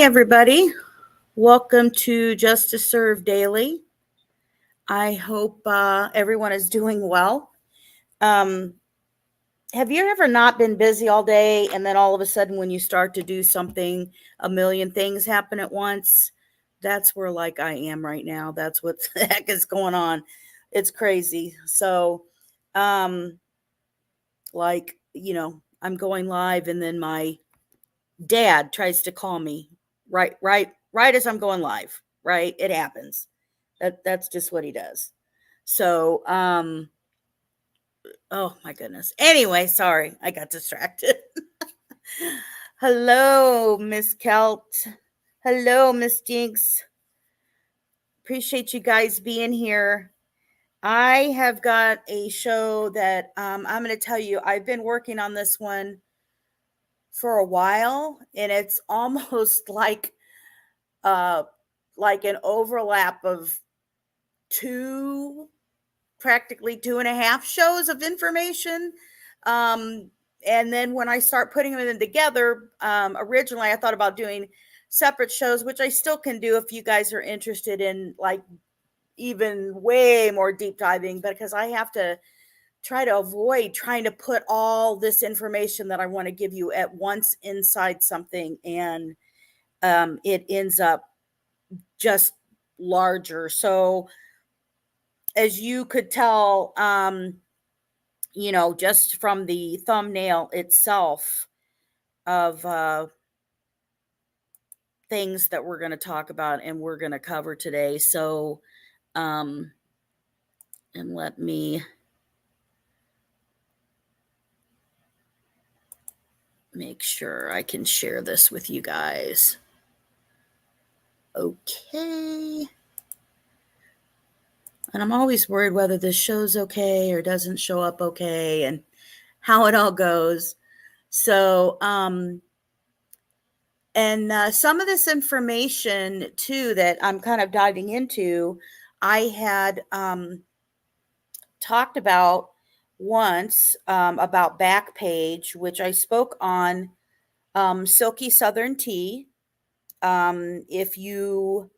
Hi, everybody. Welcome to Justice Serve Daily. I hope everyone is doing well. Have you ever not been busy all day and then all of a sudden when you start to do something, a million things happen at once? That's where I am right now. That's what the heck is going on. It's crazy. So, I'm going live and then my dad tries to call me right as I'm going live, right? It happens. That's just what he does. So, oh my goodness. Anyway, sorry, I got distracted. Hello, Miss Kelt. Hello, Miss Jinx. Appreciate you guys being here. I have got a show that I'm going to tell you, I've been working on this one for a while, and it's almost like an overlap of practically 2.5 shows of information. And then when I start putting them together, originally I thought about doing separate shows, which I still can do if you guys are interested in even way more deep diving, because I have to try to avoid trying to put all this information that I want to give you at once inside something, and it ends up just larger. So as you could tell, just from the thumbnail itself of things that we're going to talk about and we're going to cover today. So, and let me make sure I can share this with you guys. Okay. And I'm always worried whether this shows okay or doesn't show up okay and how it all goes. So, and some of this information too that I'm kind of diving into, I had talked about once about Backpage, which I spoke on Silky Southern Tea. If you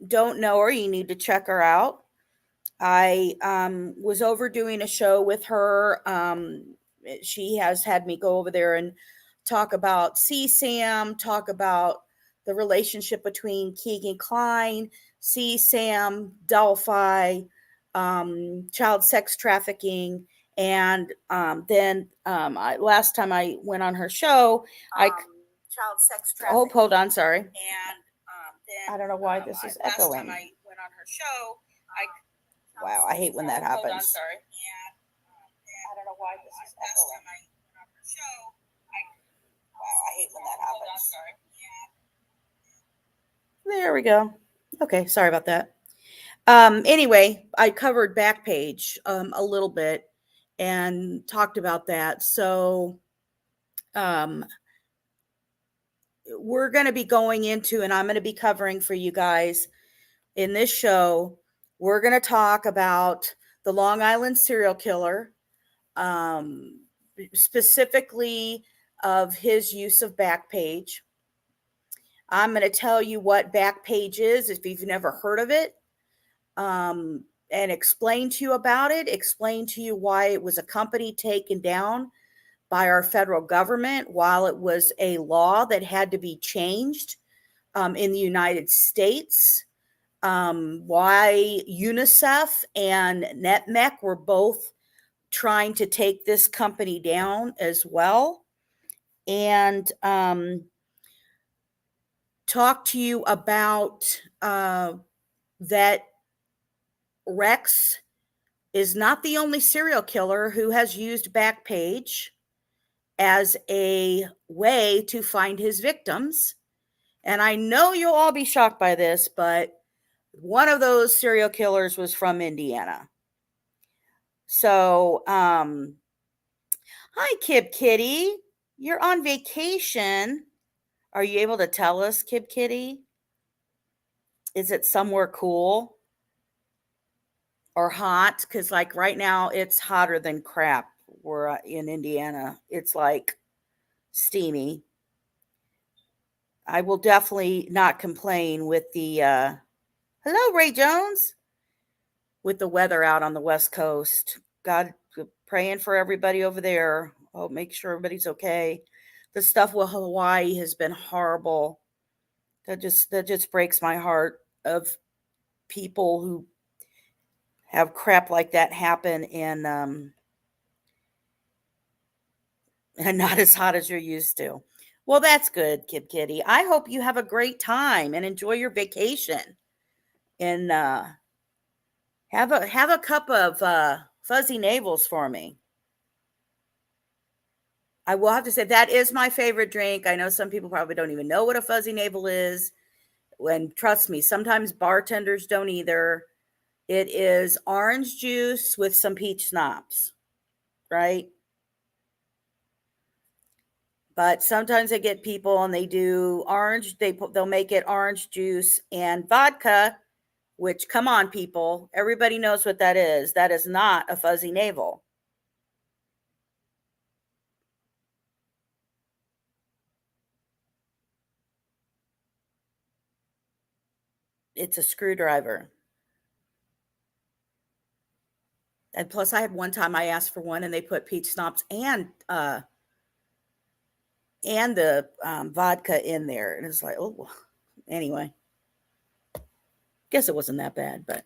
don't know her, you need to check her out. I was overdoing a show with her. She has had me go over there and talk about CSAM, talk about the relationship between Keegan Klein, CSAM, Delphi, child sex trafficking, and then last time I went on her show, child sex trafficking. Oh, hold on, sorry. And then I don't know why this is echoing. Last time I went on her show, wow, I hate when that happens. Hold on, sorry. I don't know why this is echoing. Wow, I hate when that happens. Hold on, sorry. There we go. Okay, sorry about that. Anyway, I covered Backpage a little bit and talked about that. So we're going to be going into, and I'm going to be covering for you guys in this show, we're going to talk about the Long Island serial killer, specifically of his use of Backpage. I'm going to tell you what Backpage is if you've never heard of it, and explain to you about it, explain to you why it was a company taken down by our federal government while it was a law that had to be changed in the United States. Why UNICEF and NetMec were both trying to take this company down as well. And talk to you about that Rex is not the only serial killer who has used Backpage as a way to find his victims. And I know you'll all be shocked by this, but one of those serial killers was from Indiana. So, hi, Kib Kitty. You're on vacation. Are you able to tell us, Kib Kitty? Is it somewhere cool or hot? Because right now it's hotter than crap. We're in Indiana. It's steamy. I will definitely not complain with the hello, Ray Jones, with the weather out on the West Coast. God, praying for everybody over there. Oh, make sure everybody's okay. The stuff with Hawaii has been horrible. That just breaks my heart, of people who have crap like that happen, and not as hot as you're used to. Well, that's good, Kid Kitty. I hope you have a great time and enjoy your vacation. And have a cup of fuzzy navels for me. I will have to say that is my favorite drink. I know some people probably don't even know what a fuzzy navel is. And trust me, sometimes bartenders don't either. It is orange juice with some peach schnapps, right? But sometimes I get people and they do orange. They'll make it orange juice and vodka. Which, come on, people, everybody knows what that is. That is not a fuzzy navel. It's a screwdriver. And plus, I had one time I asked for one, and they put peach schnapps and the vodka in there, and it's like, oh, anyway. Guess it wasn't that bad, but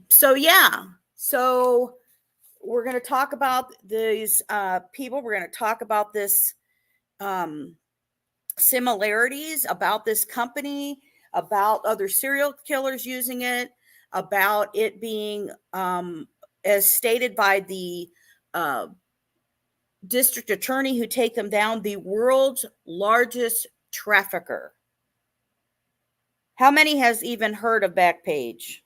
so yeah, so we're going to talk about these people. We're going to talk about this similarities about this company, about other serial killers using it, about it being, as stated by the district attorney who take them down, the world's largest trafficker. How many has even heard of Backpage?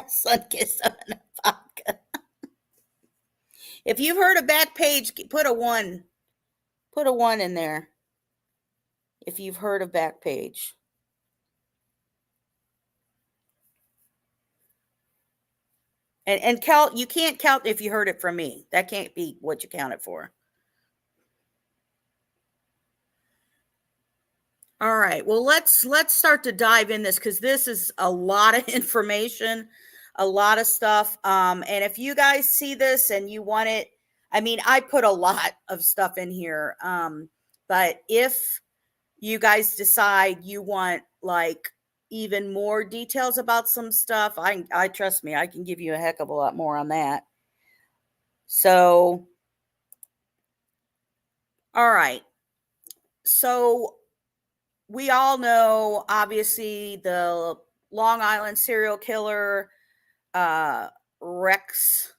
Sunkissed on a vodka. If you've heard of Backpage, put a one. Put a one in there. If you've heard of Backpage. And count, you can't count if you heard it from me. That can't be what you count it for. All right. Well, let's start to dive in this, because this is a lot of information, a lot of stuff. And if you guys see this and you want it, I mean, I put a lot of stuff in here. But if you guys decide you want like even more details about some stuff, I trust me, I can give you a heck of a lot more on that. So, all right. So we all know, obviously, the Long Island serial killer, Rex,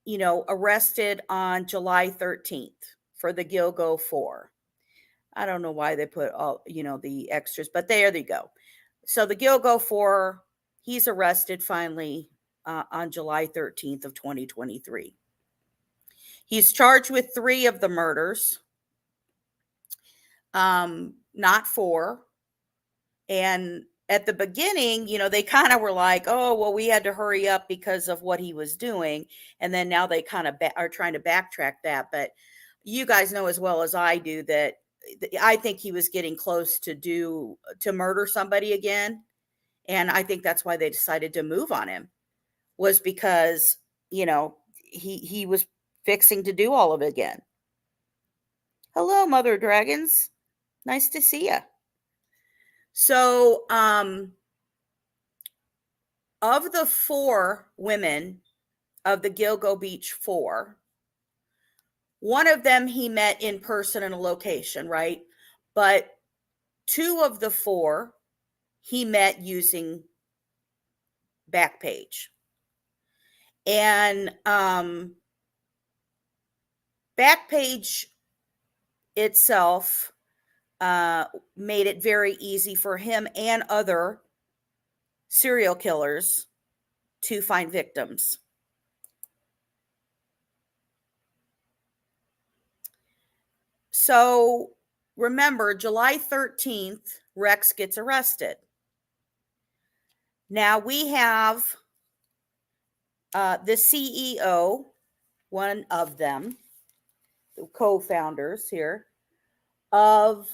arrested on July 13th for the Gilgo 4. I don't know why they put all, the extras, but there they go. So the Gilgo 4, he's arrested finally on July 13th of 2023. He's charged with 3 of the murders, not 4. And at the beginning, they kind of were like, oh, well, we had to hurry up because of what he was doing. And then now they kind of are trying to backtrack that. But you guys know as well as I do that I think he was getting close to murder somebody again. And I think that's why they decided to move on him, was because, he was fixing to do all of it again. Hello, Mother Dragons. Nice to see you. So, of the 4 women of the Gilgo Beach 4, one of them he met in person in a location, right? But 2 of the 4 he met using Backpage. And Backpage itself made it very easy for him and other serial killers to find victims. So remember, July 13th, Rex gets arrested. Now we have the CEO, one of them, the co-founders here of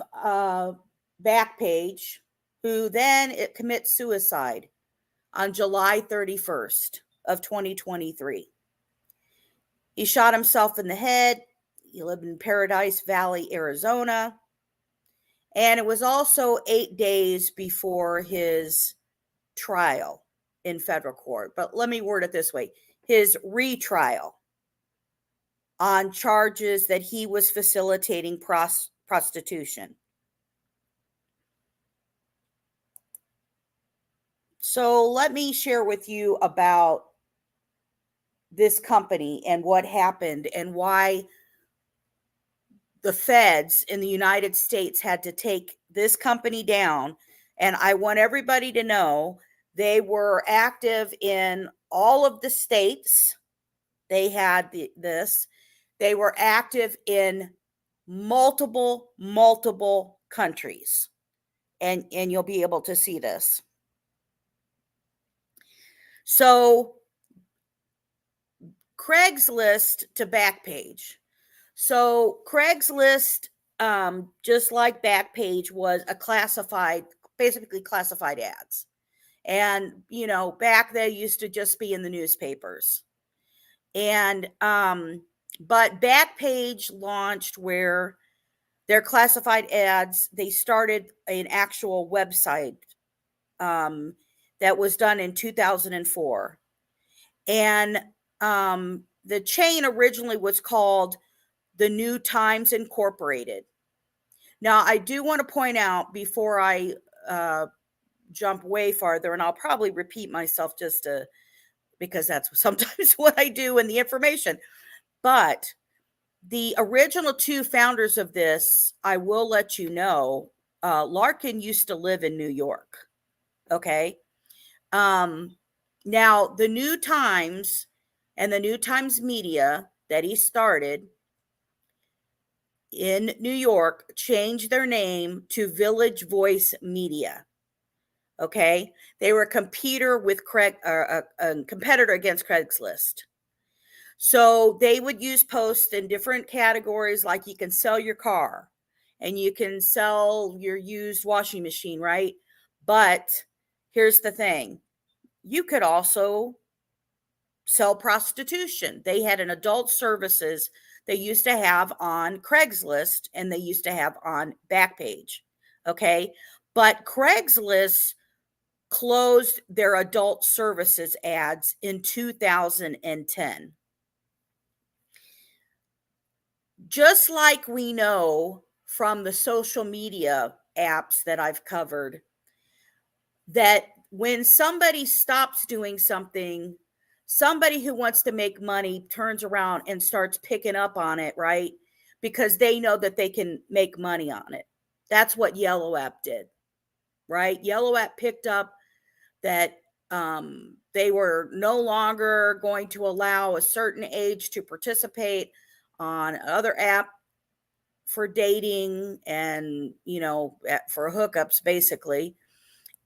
Backpage, who then commits suicide on July 31st of 2023. He shot himself in the head. He lived in Paradise Valley, Arizona. And it was also 8 days before his trial in federal court. But let me word it this way. His retrial on charges that he was facilitating prostitution. So let me share with you about this company and what happened and why the feds in the United States had to take this company down. And I want everybody to know they were active in all of the states. They had this. They were active in multiple countries. And you'll be able to see this. So Craigslist to Backpage. So Craigslist, just like Backpage, was a basically classified ads. And, back they used to just be in the newspapers. And, but Backpage launched where their classified ads, they started an actual website that was done in 2004. And the chain originally was called the New Times Incorporated. Now, I do want to point out before I jump way farther, and I'll probably repeat myself because that's sometimes what I do in the information. But the original two founders of this, I will let you know, Larkin used to live in New York. Okay. Now, the New Times and the New Times Media that he started in New York changed their name to Village Voice Media. Okay. They were a competitor against Craigslist. So they would use posts in different categories, like you can sell your car and you can sell your used washing machine, right? But here's the thing. You could also sell prostitution. They had an adult services they used to have on Craigslist and they used to have on Backpage. Okay. But Craigslist closed their adult services ads in 2010. Just like we know from the social media apps that I've covered, that when somebody stops doing something, somebody who wants to make money turns around and starts picking up on it, right? Because they know that they can make money on it. That's what Yellow App did, right? Yellow App picked up that they were no longer going to allow a certain age to participate on another app for dating and, for hookups, basically.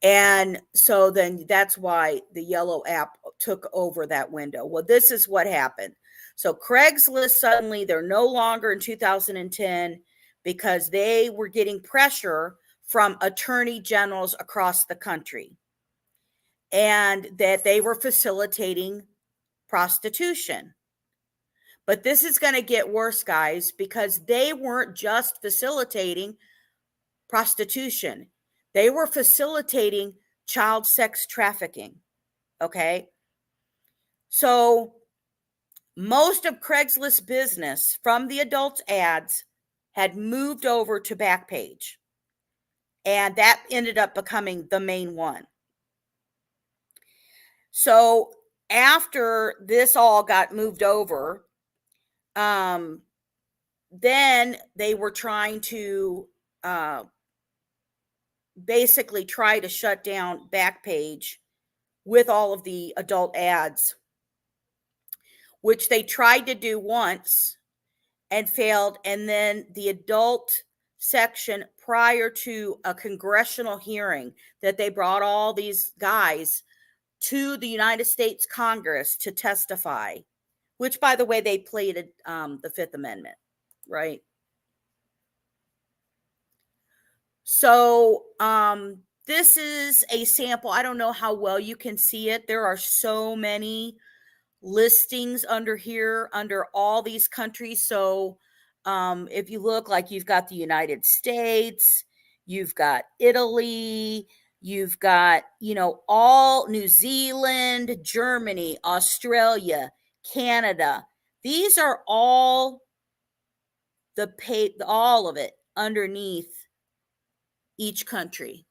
And so then that's why the Yellow App took over that window. Well, this is what happened. So Craigslist, suddenly they're no longer in 2010 because they were getting pressure from attorney generals across the country and that they were facilitating prostitution. But this is going to get worse, guys, because they weren't just facilitating prostitution. They were facilitating child sex trafficking. Okay. So most of Craigslist business from the adult ads had moved over to Backpage. And that ended up becoming the main one. So after this all got moved over, then they were trying to basically try to shut down Backpage with all of the adult ads, which they tried to do once. and failed. And then the adult section, prior to a congressional hearing, that they brought all these guys to the United States Congress to testify, which, by the way, they pleaded the Fifth Amendment, right? So this is a sample. I don't know how well you can see it. There are so many listings under here, under all these countries. So if you look, like, you've got the United States, you've got Italy, you've got, you know, all New Zealand, Germany, Australia, Canada. These are all all of it underneath each country.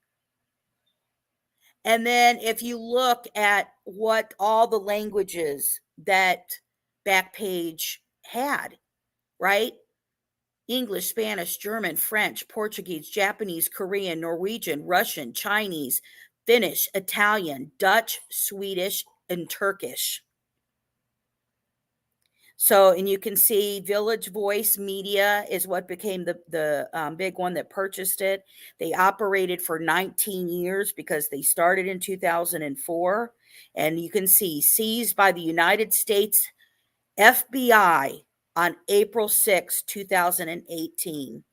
And then if you look at what all the languages that Backpage had, right? English, Spanish, German, French, Portuguese, Japanese, Korean, Norwegian, Russian, Chinese, Finnish, Italian, Dutch, Swedish, and Turkish. So, and you can see Village Voice Media is what became the big one that purchased it. They operated for 19 years because they started in 2004. And you can see seized by the United States FBI on April 6, 2018.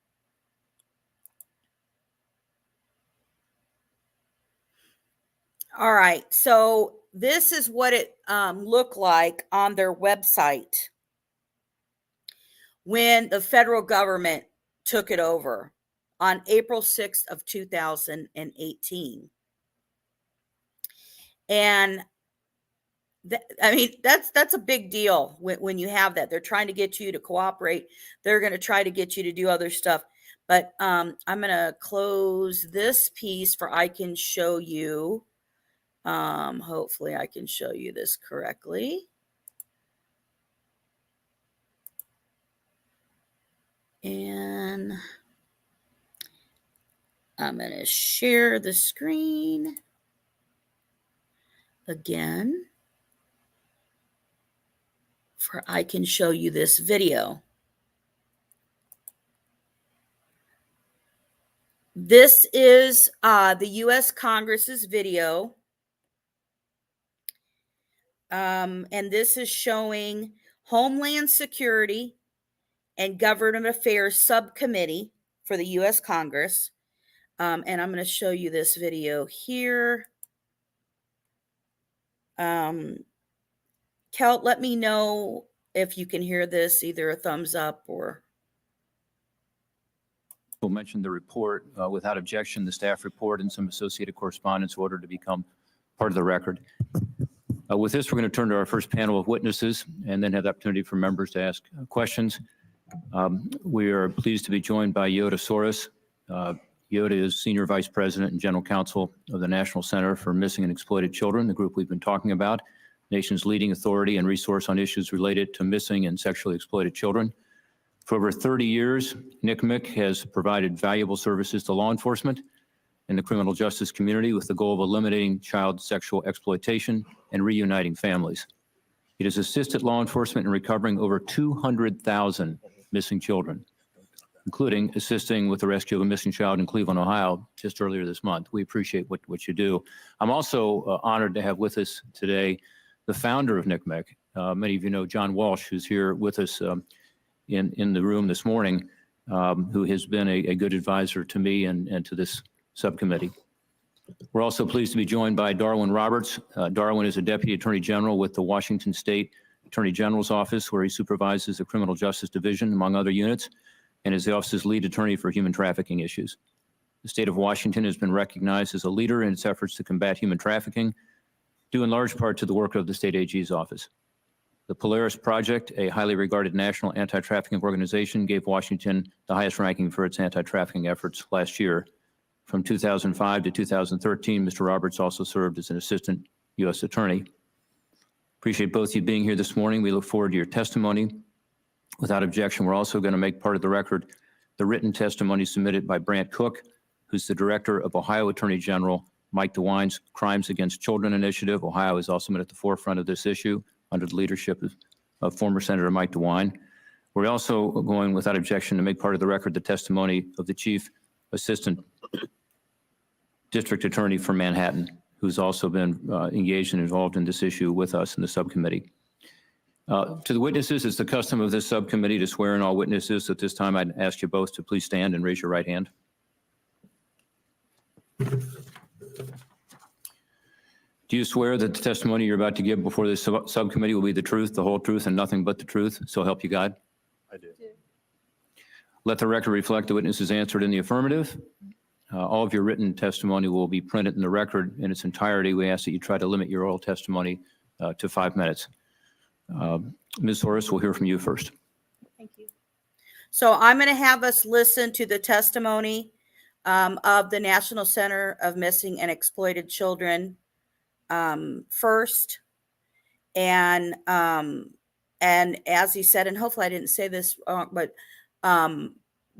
All right, so this is what it looked like on their website when the federal government took it over on April 6th of 2018. And I mean, that's a big deal when you have that. They're trying to get you to cooperate. They're going to try to get you to do other stuff. But I'm going to close this piece for I can show you. Hopefully I can show you this correctly. And I'm going to share the screen again for I can show you this video. This is the U.S. Congress's video. And this is showing Homeland Security and Government Affairs Subcommittee for the U.S. Congress. And I'm going to show you this video here. Kelt, let me know if you can hear this, either a thumbs up or. We'll mention the report without objection, the staff report and some associated correspondence order to become part of the record. With this, we're going to turn to our first panel of witnesses and then have the opportunity for members to ask questions. We are pleased to be joined by Yoda Soros. Yoda is Senior Vice President and General Counsel of the National Center for Missing and Exploited Children, the group we've been talking about, nation's leading authority and resource on issues related to missing and sexually exploited children. For over 30 years, NCMEC has provided valuable services to law enforcement and the criminal justice community with the goal of eliminating child sexual exploitation and reuniting families. It has assisted law enforcement in recovering over 200,000 missing children, including assisting with the rescue of a missing child in Cleveland, Ohio, just earlier this month. We appreciate what you do. I'm also honored to have with us today the founder of NCMEC. Many of you know John Walsh, who's here with us in the room this morning, who has been a good advisor to me and to this subcommittee. We're also pleased to be joined by Darwin Roberts. Darwin is a Deputy Attorney General with the Washington State Attorney General's Office, where he supervises the Criminal Justice Division, among other units, and is the office's lead attorney for human trafficking issues. The state of Washington has been recognized as a leader in its efforts to combat human trafficking, due in large part to the work of the state AG's office. The Polaris Project, a highly regarded national anti-trafficking organization, gave Washington the highest ranking for its anti-trafficking efforts last year. From 2005 to 2013, Mr. Roberts also served as an assistant U.S. attorney. Appreciate both of you being here this morning. We look forward to your testimony. Without objection, we're also going to make part of the record the written testimony submitted by Brant Cook, who's the director of Ohio Attorney General Mike DeWine's Crimes Against Children Initiative. Ohio has also been at the forefront of this issue under the leadership of former Senator Mike DeWine. We're also going without objection to make part of the record the testimony of the Chief Assistant District Attorney for Manhattan, who's also been engaged and involved in this issue with us in the subcommittee. To the witnesses, it's the custom of this subcommittee to swear in all witnesses. At this time, I'd ask you both to please stand and raise your right hand. Do you swear that the testimony you're about to give before this subcommittee will be the truth, the whole truth, and nothing but the truth? So help you God. I do. Let the record reflect the witnesses answered in the affirmative. All of your written testimony will be printed in the record in its entirety. We ask that you try to limit your oral testimony to 5 minutes. Ms. Horace, we'll hear from you first. Thank you. So I'm going to have us listen to the testimony of the National Center of Missing and Exploited Children first. And as he said, and hopefully I didn't say this, but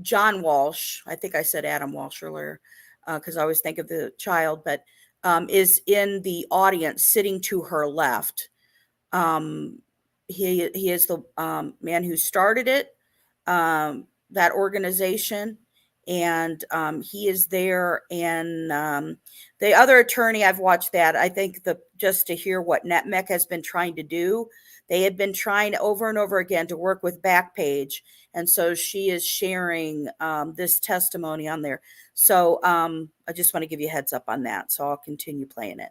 John Walsh, I think I said Adam Walsh earlier, because I always think of the child, but is in the audience sitting to her left. He is the man who started it, that organization, and he is there. And the other attorney, I've watched that. I think just to hear what NetMec has been trying to do, they had been trying over and over again to work with BACKPAGE, and so she is sharing this testimony on there. So I just want to give you a heads up on that. So I'll continue playing it.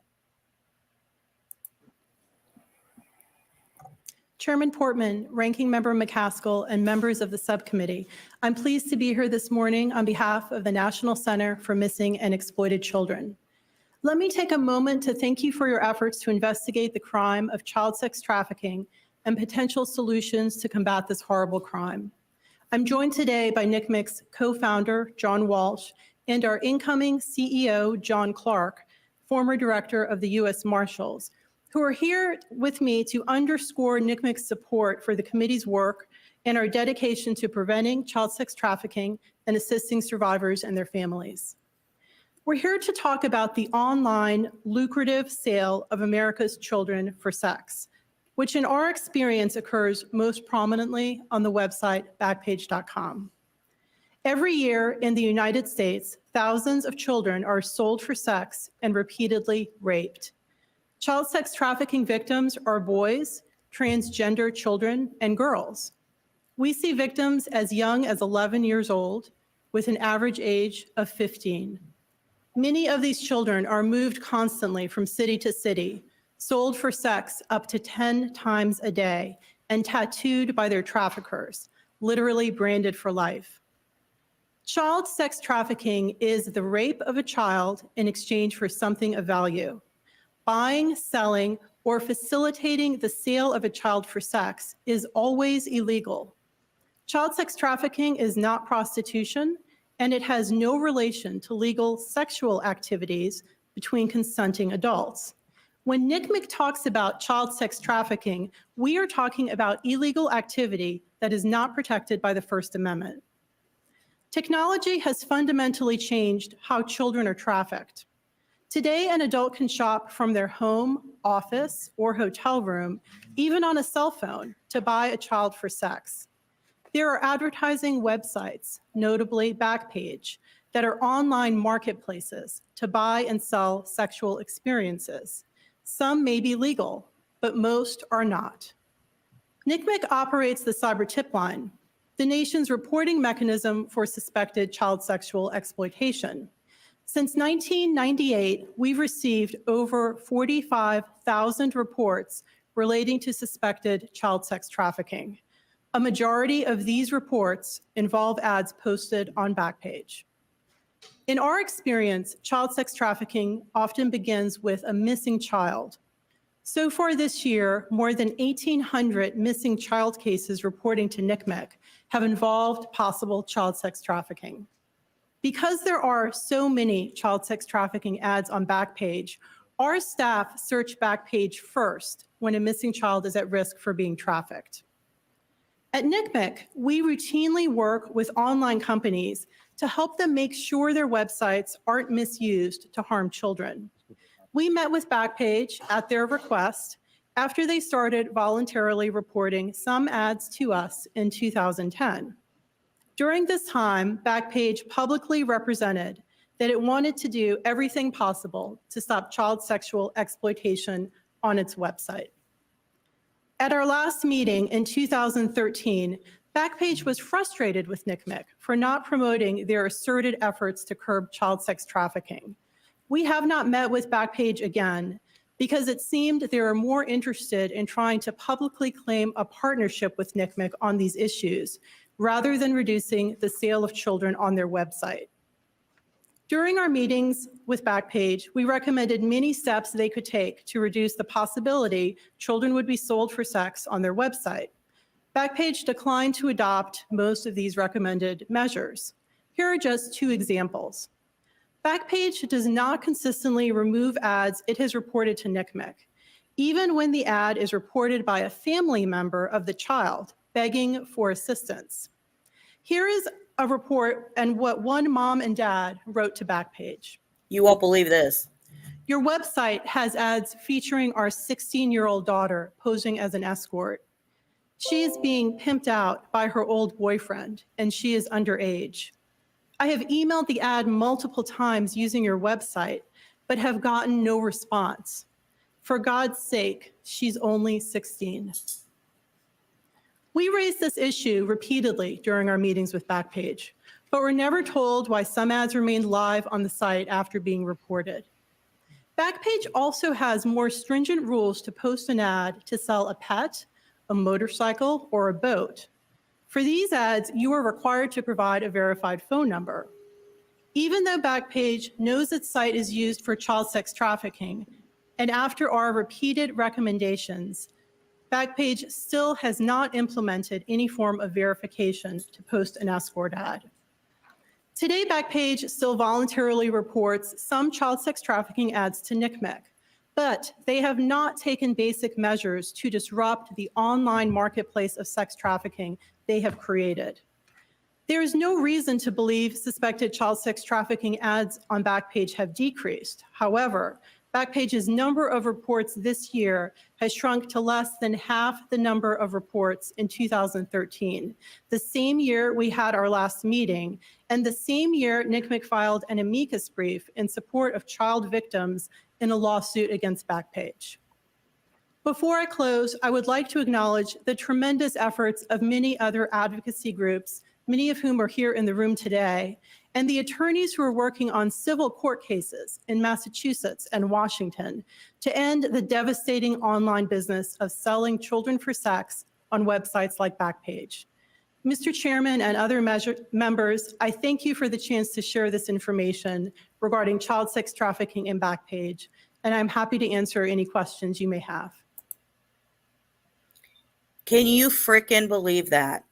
Chairman Portman, Ranking Member McCaskill, and members of the subcommittee, I'm pleased to be here this morning on behalf of the National Center for Missing and Exploited Children. Let me take a moment to thank you for your efforts to investigate the crime of child sex trafficking and potential solutions to combat this horrible crime. I'm joined today by NCMEC's co-founder, John Walsh, and our incoming CEO, John Clark, former director of the U.S. Marshals, who are here with me to underscore NCMEC's support for the committee's work and our dedication to preventing child sex trafficking and assisting survivors and their families. We're here to talk about the online lucrative sale of America's children for sex, which in our experience occurs most prominently on the website backpage.com. Every year in the United States, thousands of children are sold for sex and repeatedly raped. Child sex trafficking victims are boys, transgender children, and girls. We see victims as young as 11 years old with an average age of 15. Many of these children are moved constantly from city to city, sold for sex up to 10 times a day, and tattooed by their traffickers, literally branded for life. Child sex trafficking is the rape of a child in exchange for something of value. Buying, selling, or facilitating the sale of a child for sex is always illegal. Child sex trafficking is not prostitution, and it has no relation to legal sexual activities between consenting adults. When NCMEC talks about child sex trafficking, we are talking about illegal activity that is not protected by the First Amendment. Technology has fundamentally changed how children are trafficked. Today, an adult can shop from their home, office, or hotel room, even on a cell phone, to buy a child for sex. There are advertising websites, notably Backpage, that are online marketplaces to buy and sell sexual experiences. Some may be legal, but most are not. NCMEC operates the Cyber Tip Line, the nation's reporting mechanism for suspected child sexual exploitation. Since 1998, we've received over 45,000 reports relating to suspected child sex trafficking. A majority of these reports involve ads posted on Backpage. In our experience, child sex trafficking often begins with a missing child. So far this year, more than 1,800 missing child cases reporting to NCMEC have involved possible child sex trafficking. Because there are so many child sex trafficking ads on Backpage, our staff search Backpage first when a missing child is at risk for being trafficked. At NCMEC, we routinely work with online companies to help them make sure their websites aren't misused to harm children. We met with Backpage at their request after they started voluntarily reporting some ads to us in 2010. During this time, Backpage publicly represented that it wanted to do everything possible to stop child sexual exploitation on its website. At our last meeting in 2013, Backpage was frustrated with NCMEC for not promoting their asserted efforts to curb child sex trafficking. We have not met with Backpage again because it seemed they were more interested in trying to publicly claim a partnership with NCMEC on these issues rather than reducing the sale of children on their website. During our meetings with Backpage, we recommended many steps they could take to reduce the possibility children would be sold for sex on their website. Backpage declined to adopt most of these recommended measures. Here are just two examples. Backpage does not consistently remove ads it has reported to NCMEC, even when the ad is reported by a family member of the child begging for assistance. Here is a report and what one mom and dad wrote to Backpage. You won't believe this. Your website has ads featuring our 16-year-old daughter posing as an escort. She is being pimped out by her old boyfriend, and she is underage. I have emailed the ad multiple times using your website, but have gotten no response. For God's sake, she's only 16. We raised this issue repeatedly during our meetings with Backpage, but were never told why some ads remained live on the site after being reported. Backpage also has more stringent rules to post an ad to sell a pet, a motorcycle, or a boat. For these ads, you are required to provide a verified phone number. Even though Backpage knows its site is used for child sex trafficking, and after our repeated recommendations, Backpage still has not implemented any form of verification to post an escort ad. Today, Backpage still voluntarily reports some child sex trafficking ads to NCMEC, but they have not taken basic measures to disrupt the online marketplace of sex trafficking they have created. There is no reason to believe suspected child sex trafficking ads on Backpage have decreased. However, Backpage's number of reports this year has shrunk to less than half the number of reports in 2013, the same year we had our last meeting, and the same year NCMEC filed an amicus brief in support of child victims in a lawsuit against Backpage. Before I close, I would like to acknowledge the tremendous efforts of many other advocacy groups, many of whom are here in the room today, and the attorneys who are working on civil court cases in Massachusetts and Washington to end the devastating online business of selling children for sex on websites like Backpage. Mr. Chairman and other members, I thank you for the chance to share this information regarding child sex trafficking in Backpage, and I'm happy to answer any questions you may have. Can you frickin' believe that?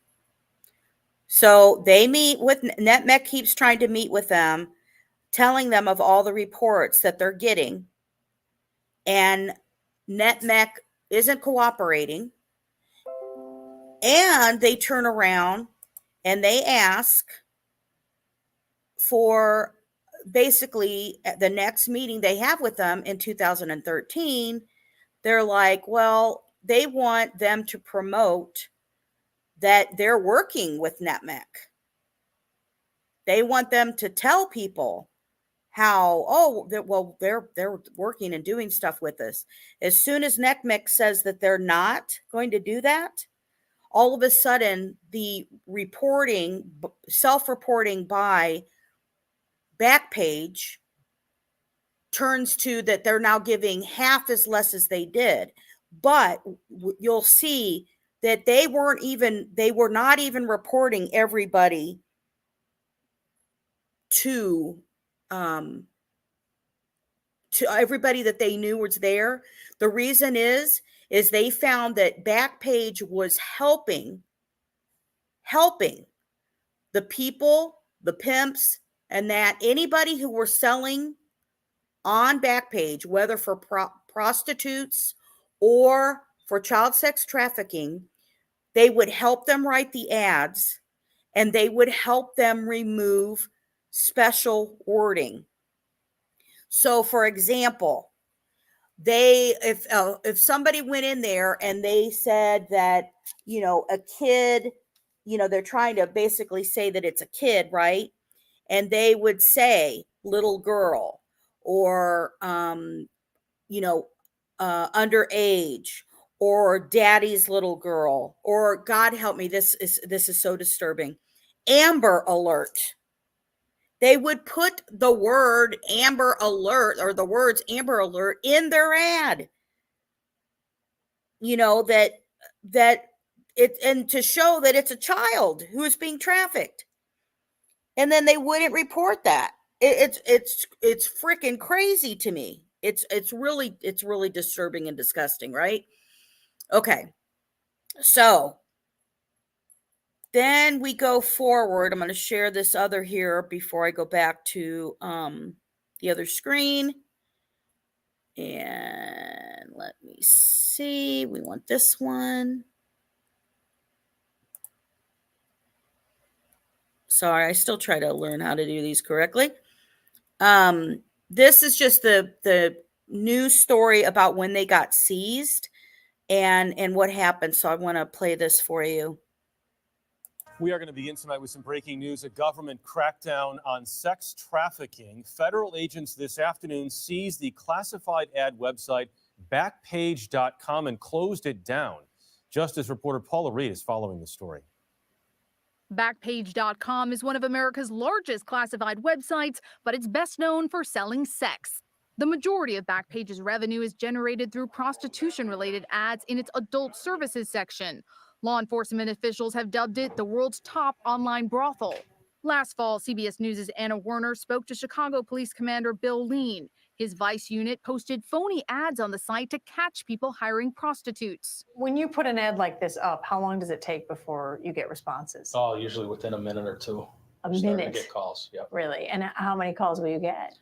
So they meet with, NCMEC keeps trying to meet with them, telling them of all the reports that they're getting. And NCMEC isn't cooperating. And they turn around and they ask for basically at the next meeting they have with them in 2013, they're like, well, they want them to promote that they're working with NCMEC. They want them to tell people how, oh, well, they're working and doing stuff with us. As soon as NCMEC says that they're not going to do that, all of a sudden the reporting, self-reporting by Backpage turns to that they're now giving half as less as they did. But you'll see that they were not even reporting everybody to everybody that they knew was there. The reason is they found that Backpage was helping the people, the pimps, and that anybody who were selling on Backpage, whether for prostitutes or for child sex trafficking, they would help them write the ads and they would help them remove special wording. So, for example, if somebody went in there and they said that, a kid, they're trying to basically say that it's a kid, right? And they would say little girl or, underage or daddy's little girl, or God help me, this is so disturbing. Amber Alert. They would put the word Amber Alert or the words Amber Alert in their ad. That it, and to show that it's a child who is being trafficked. And then they wouldn't report that. It's freaking crazy to me. It's really disturbing and disgusting, right? Okay. So then we go forward. I'm going to share this other here before I go back to the other screen. And let me see. We want this one. Sorry, I still try to learn how to do these correctly. This is just the news story about when they got seized and what happened. So I want to play this for you. We are going to begin tonight with some breaking news. A government crackdown on sex trafficking. Federal agents this afternoon seized the classified ad website BACKPAGE.com and closed it down. Justice reporter Paula Reed is following the story. BACKPAGE.com is one of America's largest classified websites, but it's best known for selling sex. The majority of Backpage's revenue is generated through prostitution-related ads in its adult services section. Law enforcement officials have dubbed it the world's top online brothel. Last fall, CBS News' Anna Werner spoke to Chicago Police Commander Bill Lean. His Vice unit posted phony ads on the site to catch people hiring prostitutes. When you put an ad like this up, how long does it take before you get responses? Oh, usually within a minute or two. A We're starting minute? to get calls, yep. Really? And how many calls will you get?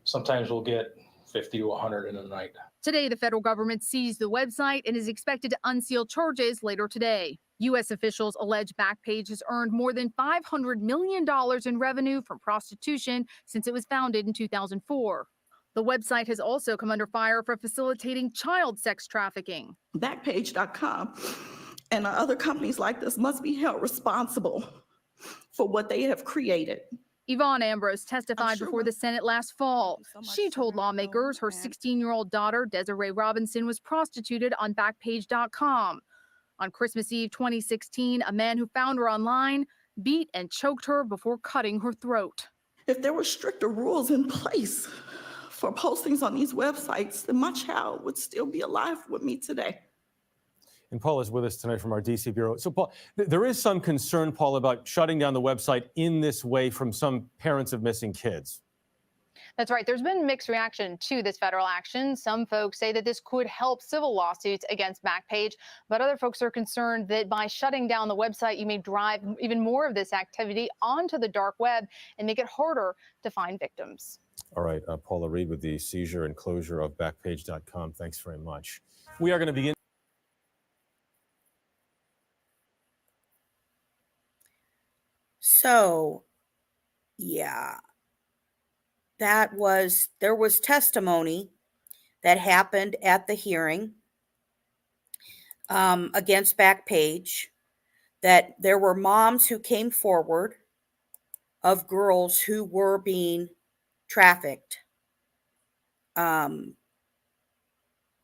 Sometimes we'll get 50 to 100 in a night. Today, the federal government seized the website and is expected to unseal charges later today. U.S. officials allege Backpage has earned more than $500 million in revenue from prostitution since it was founded in 2004. The website has also come under fire for facilitating child sex trafficking. Backpage.com and other companies like this must be held responsible for what they have created. Yvonne Ambrose testified before the Senate last fall. She told lawmakers her 16-year-old daughter, Desiree Robinson, was prostituted on Backpage.com. On Christmas Eve 2016, a man who found her online beat and choked her before cutting her throat. If there were stricter rules in place for postings on these websites, then my child would still be alive with me today. And Paul is with us tonight from our DC Bureau. So, Paul, there is some concern, Paul, about shutting down the website in this way from some parents of missing kids. That's right. There's been mixed reaction to this federal action. Some folks say that this could help civil lawsuits against Backpage, but other folks are concerned that by shutting down the website, you may drive even more of this activity onto the dark web and make it harder to find victims. All right, Paula Reed with the seizure and closure of Backpage.com. Thanks very much. We are going to begin. So, yeah, there was testimony that happened at the hearing against Backpage, that there were moms who came forward of girls who were being trafficked on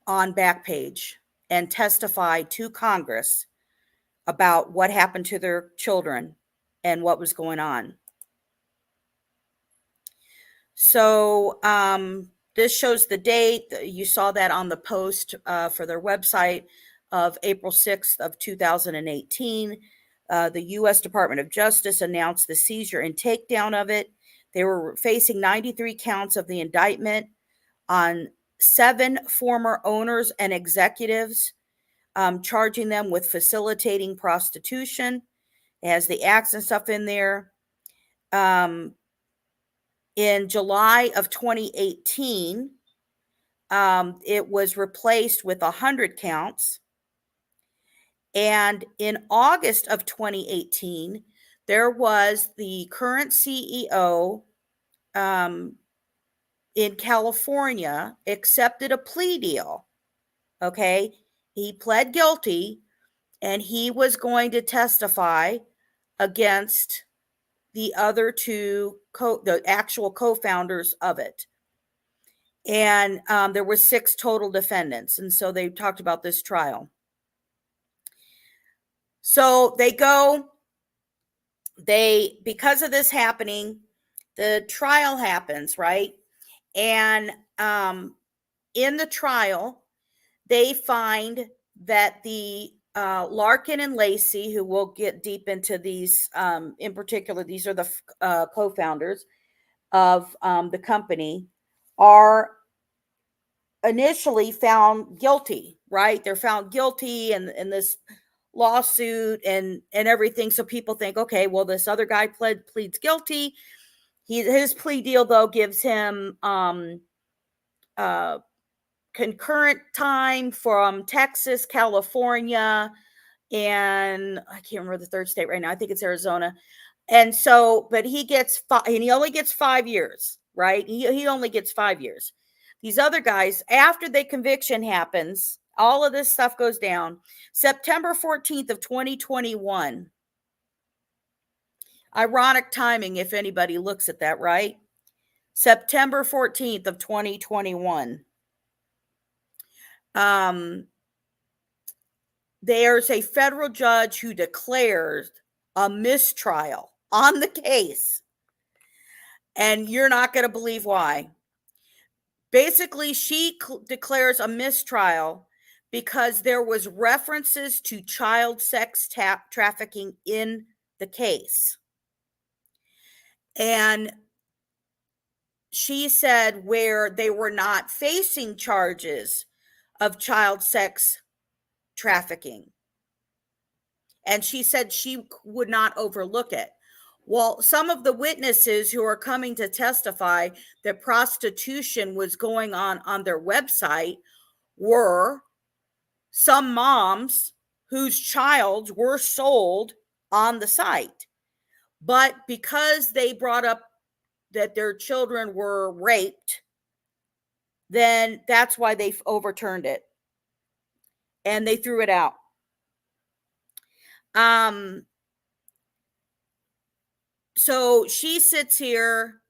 Backpage and testified to Congress about what happened to their children and what was going on. So this shows the date. You saw that on the post for their website of April 6th of 2018. The U.S. Department of Justice announced the seizure and takedown of it. They were facing 93 counts of the indictment on 7 former owners and executives, charging them with facilitating prostitution. It has the acts and stuff in there. In July of 2018, it was replaced with 100 counts. And in August of 2018, there was the current CEO in California accepted a plea deal. Okay. He pled guilty and he was going to testify against the other two, the actual co-founders of it. And there were 6 total defendants. And so they talked about this trial. So because of this happening, the trial happens, right? And in the trial, they find that the Larkin and Lacey, who we'll get deep into these, in particular, these are the co-founders of the company, are initially found guilty, right? They're found guilty in this lawsuit and everything. So people think, okay, well, this other guy pleads guilty. His plea deal, though, gives him concurrent time from Texas, California, and I can't remember the third state right now. I think it's Arizona. And so, but he gets and he only gets 5 years, right? He only gets 5 years. These other guys, after the conviction happens, all of this stuff goes down. September 14th of 2021. Ironic timing, if anybody looks at that, right? September 14th of 2021. There's a federal judge who declares a mistrial on the case. And you're not going to believe why. Basically, she declares a mistrial because there was references to child sex trafficking in the case. And she said where they were not facing charges of child sex trafficking. And she said she would not overlook it. Well, some of the witnesses who are coming to testify that prostitution was going on their website were some moms whose child were sold on the site. But because they brought up that their children were raped, then that's why they overturned it. And they threw it out. So she sits here.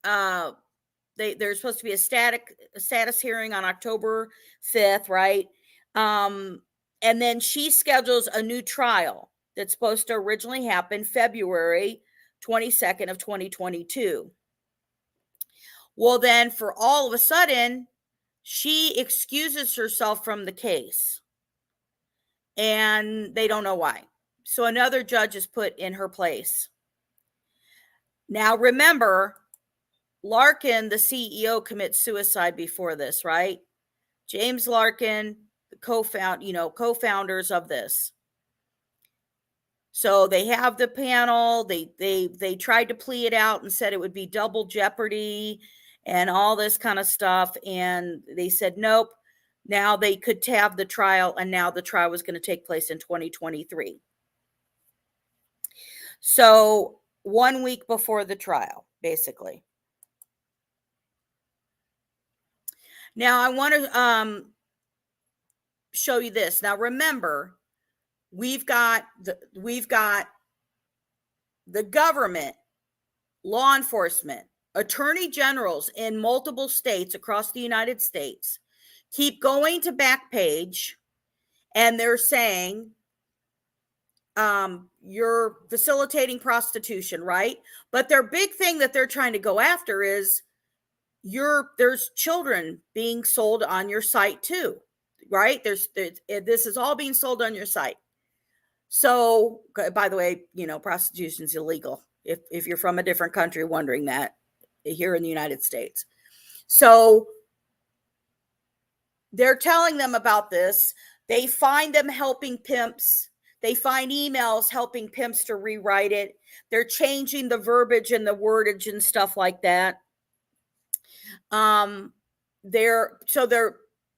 There's supposed to be a status hearing on October 5th, right? And then she schedules a new trial that's supposed to originally happen February 22nd of 2022. Well, then for all of a sudden, she excuses herself from the case. And they don't know why. So another judge is put in her place. Now, remember, Larkin, the CEO, commits suicide before this, right? James Larkin, the co-founders of this. So they have the panel. They tried to plea it out and said it would be double jeopardy and all this kind of stuff. And they said, nope. Now they could have the trial, and now the trial was going to take place in 2023. So 1 week before the trial, basically. Now I want to show you this. Now remember, we've got the government, law enforcement, attorney generals in multiple states across the United States keep going to Backpage, and they're saying, you're facilitating prostitution, right? But their big thing that they're trying to go after is there's children being sold on your site too, right? This is all being sold on your site. So, by the way, prostitution is illegal. If you're from a different country wondering that, here in the United States. So they're telling them about this. They find them helping pimps. They find emails helping pimps to rewrite it. They're changing the verbiage and the wordage and stuff like that. They're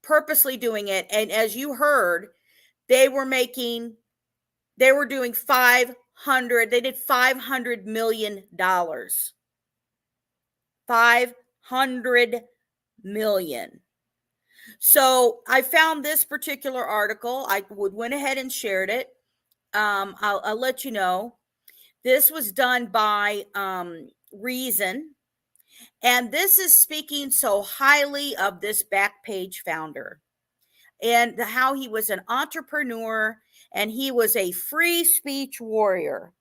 purposely doing it. And as you heard, they did $500 million. $500 $600 million. So I found this particular article. I went ahead and shared it. I'll let you know. This was done by Reason. And this is speaking so highly of this Backpage founder and how he was an entrepreneur and he was a free speech warrior,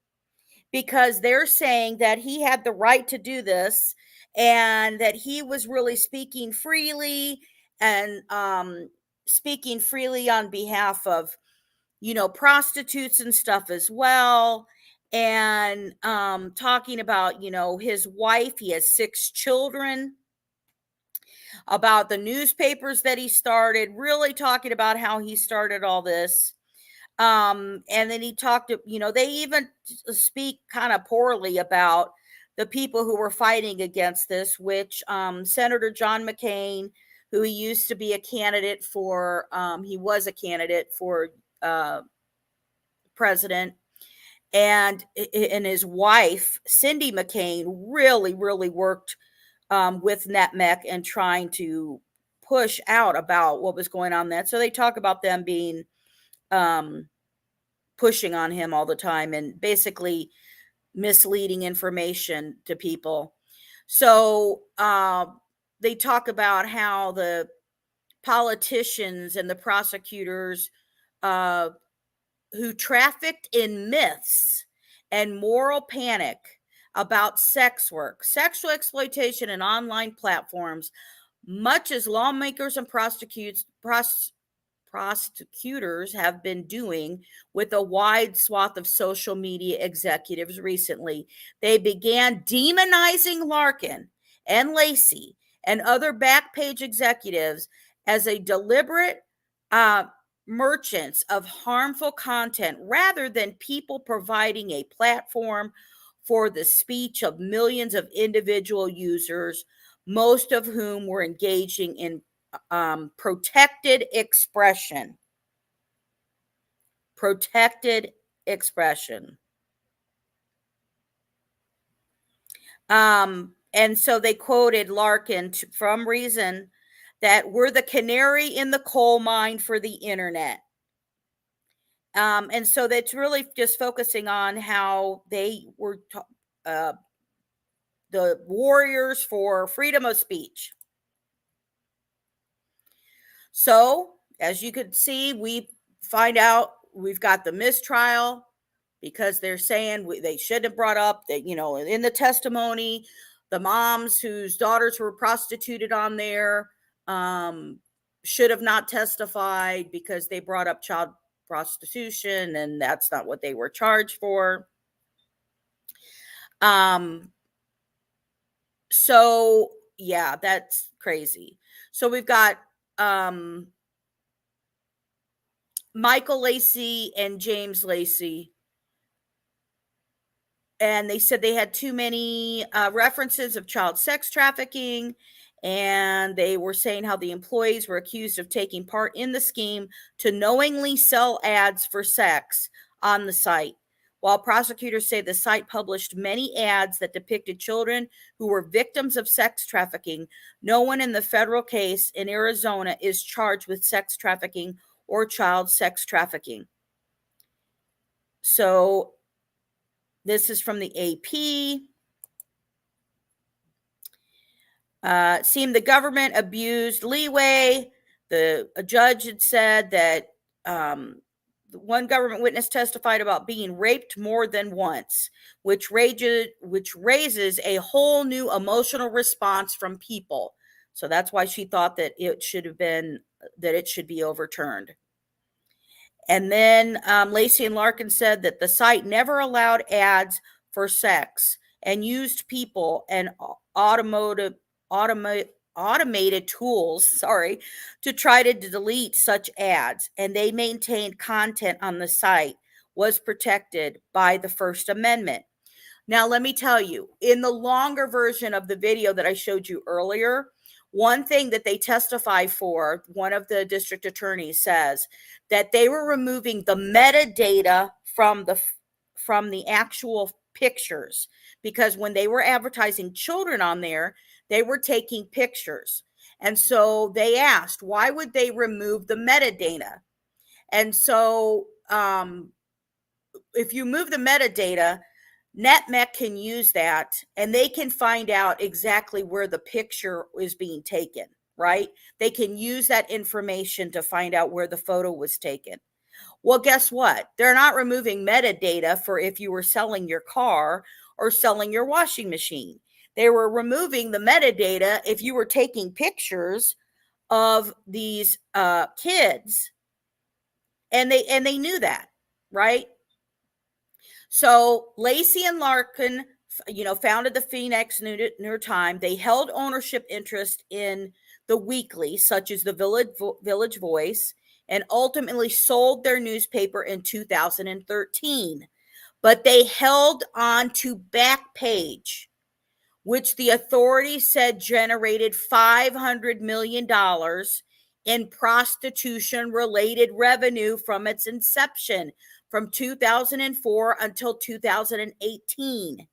because they're saying that he had the right to do this and that he was really speaking freely and speaking freely on behalf of, prostitutes and stuff as well. And talking about, his wife, he has 6 children, about the newspapers that he started, really talking about how he started all this. And then he talked to, they even speak kind of poorly about the people who were fighting against this, which Senator John McCain, who he used to be a candidate for, he was a candidate for president, and his wife, Cindy McCain, really, really worked with NetMec and trying to push out about what was going on there. So they talk about them being pushing on him all the time and basically misleading information to people. So they talk about how the politicians and the prosecutors who trafficked in myths and moral panic about sex work, sexual exploitation, and online platforms, much as lawmakers and prosecutors have been doing with a wide swath of social media executives recently. They began demonizing Larkin and Lacey and other Backpage executives as a deliberate merchants of harmful content, rather than people providing a platform for the speech of millions of individual users, most of whom were engaging in protected expression. Protected expression. And so they quoted Larkin from Reason that we're the canary in the coal mine for the internet. And so that's really just focusing on how they were the warriors for freedom of speech. So, as you could see, we find out we've got the mistrial because they're saying they should have brought up that, in the testimony, the moms whose daughters were prostituted on there should have not testified because they brought up child prostitution, and that's not what they were charged for. So yeah, that's crazy. So we've got Michael Lacey and James Lacey, and they said they had too many references of child sex trafficking, and they were saying how the employees were accused of taking part in the scheme to knowingly sell ads for sex on the site. While prosecutors say the site published many ads that depicted children who were victims of sex trafficking, no one in the federal case in Arizona is charged with sex trafficking or child sex trafficking. So this is from the AP. Seemed the government abused leeway. A judge had said that one government witness testified about being raped more than once, which raises a whole new emotional response from people. So that's why she thought that it should be overturned. And then Lacey and Larkin said that the site never allowed ads for sex and used people and automated tools, to try to delete such ads. And they maintained content on the site was protected by the First Amendment. Now, let me tell you, in the longer version of the video that I showed you earlier, one thing that they testify for, one of the district attorneys says that they were removing the metadata from the actual pictures, because when they were advertising children on there, They were taking pictures. And so they asked, why would they remove the metadata? And so if you move the metadata, NetMech can use that and they can find out exactly where the picture is being taken, right? They can use that information to find out where the photo was taken. Well, guess what? They're not removing metadata for if you were selling your car or selling your washing machine. They were removing the metadata if you were taking pictures of these kids, and they knew that, right? So Lacey and Larkin, founded the Phoenix New York Times. They held ownership interest in the weekly, such as the Village Voice, and ultimately sold their newspaper in 2013. But they held on to Backpage, which the authorities said generated $500 million in prostitution-related revenue from its inception, from 2004 until 2018,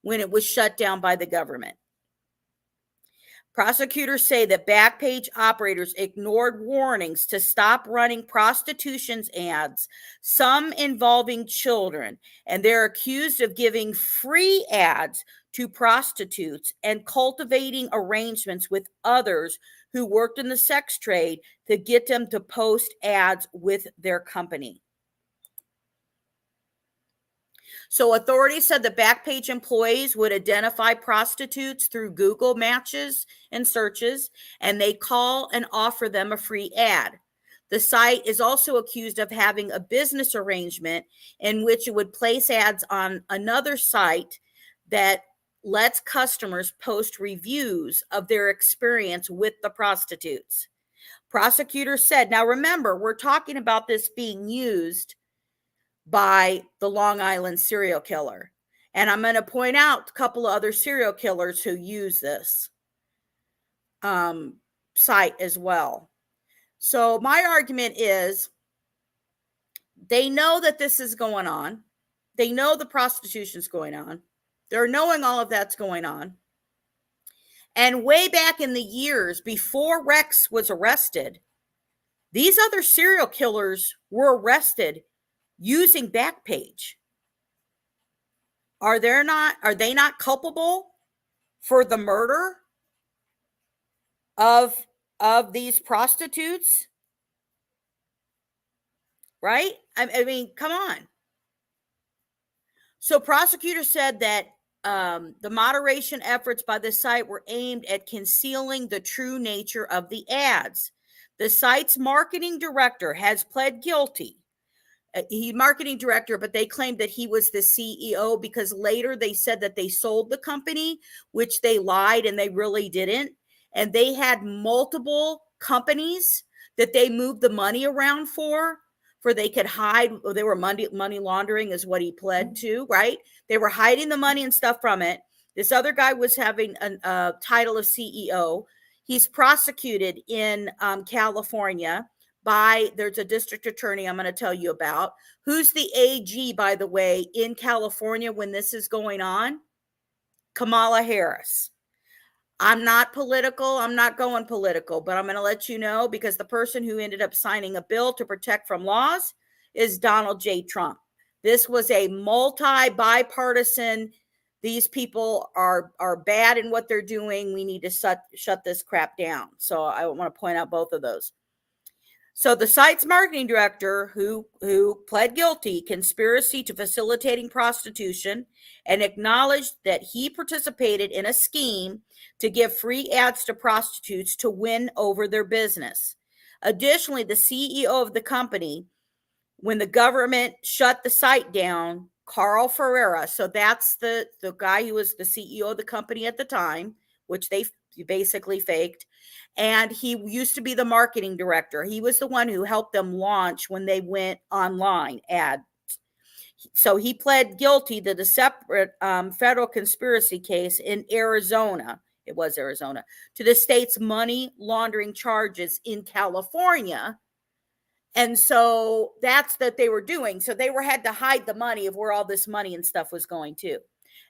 when it was shut down by the government. Prosecutors say that Backpage operators ignored warnings to stop running prostitution ads, some involving children, and they're accused of giving free ads to prostitutes and cultivating arrangements with others who worked in the sex trade to get them to post ads with their company. So authorities said the Backpage employees would identify prostitutes through Google matches and searches, and they call and offer them a free ad. The site is also accused of having a business arrangement in which it would place ads on another site that lets customers post reviews of their experience with the prostitutes. Prosecutors said, now remember, we're talking about this being used by the Long Island serial killer. And I'm going to point out a couple of other serial killers who use this site as well. So my argument is they know that this is going on. They know the prostitution's going on. They're knowing all of that's going on. And way back in the years before Rex was arrested, these other serial killers were arrested using Backpage. Are they not culpable for the murder of these prostitutes? Right? I mean, come on. So prosecutors said that the moderation efforts by the site were aimed at concealing the true nature of the ads. The site's marketing director has pled guilty. He's marketing director, but they claimed that he was the CEO because later they said that they sold the company, which they lied and they really didn't. And they had multiple companies that they moved the money around for they could hide. They were money laundering is what he pled to, right? They were hiding the money and stuff from it. This other guy was having a title of CEO. He's prosecuted in California. There's a district attorney I'm going to tell you about. Who's the AG, by the way, in California when this is going on? Kamala Harris. I'm not political. I'm not going political, but I'm going to let you know because the person who ended up signing a bill to protect from laws is Donald J. Trump. This was a bipartisan. These people are bad in what they're doing. We need to shut this crap down. So I want to point out both of those. So the site's marketing director who pled guilty conspiracy to facilitating prostitution and acknowledged that he participated in a scheme to give free ads to prostitutes to win over their business. Additionally, the CEO of the company, when the government shut the site down, Carl Ferreira, so that's the guy who was the CEO of the company at the time, which they basically faked. And he used to be the marketing director. He was the one who helped them launch when they went online ads. So he pled guilty to the separate federal conspiracy case in Arizona. It was Arizona, to the state's money laundering charges in California. And so that's that they were doing. So they had to hide the money of where all this money and stuff was going to.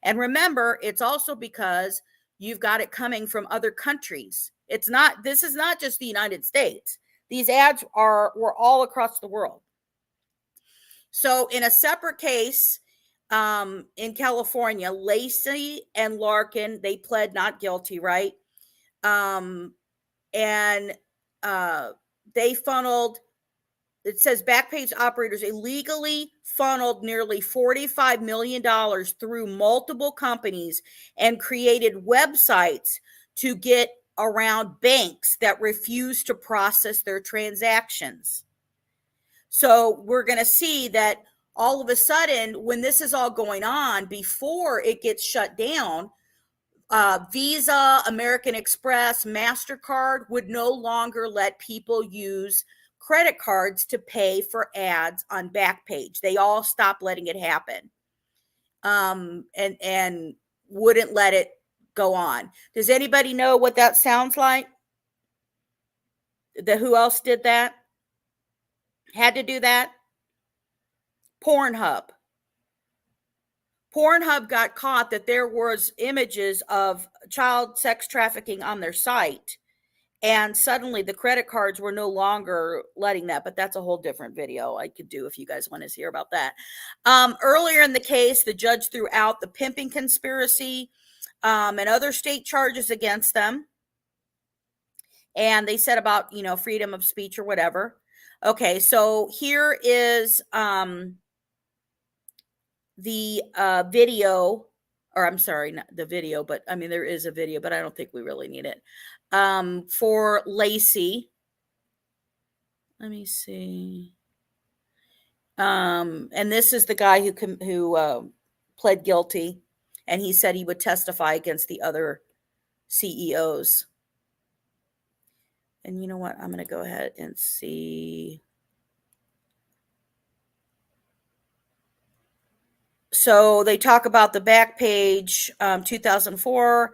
And remember, it's also because you've got it coming from other countries. This is not just the United States. These ads were all across the world. So in a separate case, in California, Lacey and Larkin, they pled not guilty, right? And they funneled, it says Backpage operators illegally funneled nearly $45 million through multiple companies and created websites to get around banks that refuse to process their transactions. So we're going to see that all of a sudden, when this is all going on, before it gets shut down, Visa, American Express, MasterCard would no longer let people use credit cards to pay for ads on Backpage. They all stopped letting it happen, and wouldn't let it go on. Does anybody know what that sounds like? Who else did that? Had to do that? Pornhub. Pornhub got caught that there was images of child sex trafficking on their site, and suddenly the credit cards were no longer letting that. But that's a whole different video I could do if you guys want to hear about that. Earlier in the case, the judge threw out the pimping conspiracy and other state charges against them, and they said about, freedom of speech or whatever. Okay, so here is the video, or I'm sorry, not the video, but I mean, there is a video, but I don't think we really need it. For Lacey, let me see. And this is the guy who pled guilty, and he said he would testify against the other CEOs. And you know what? I'm going to go ahead and see. So they talk about the Backpage 2004,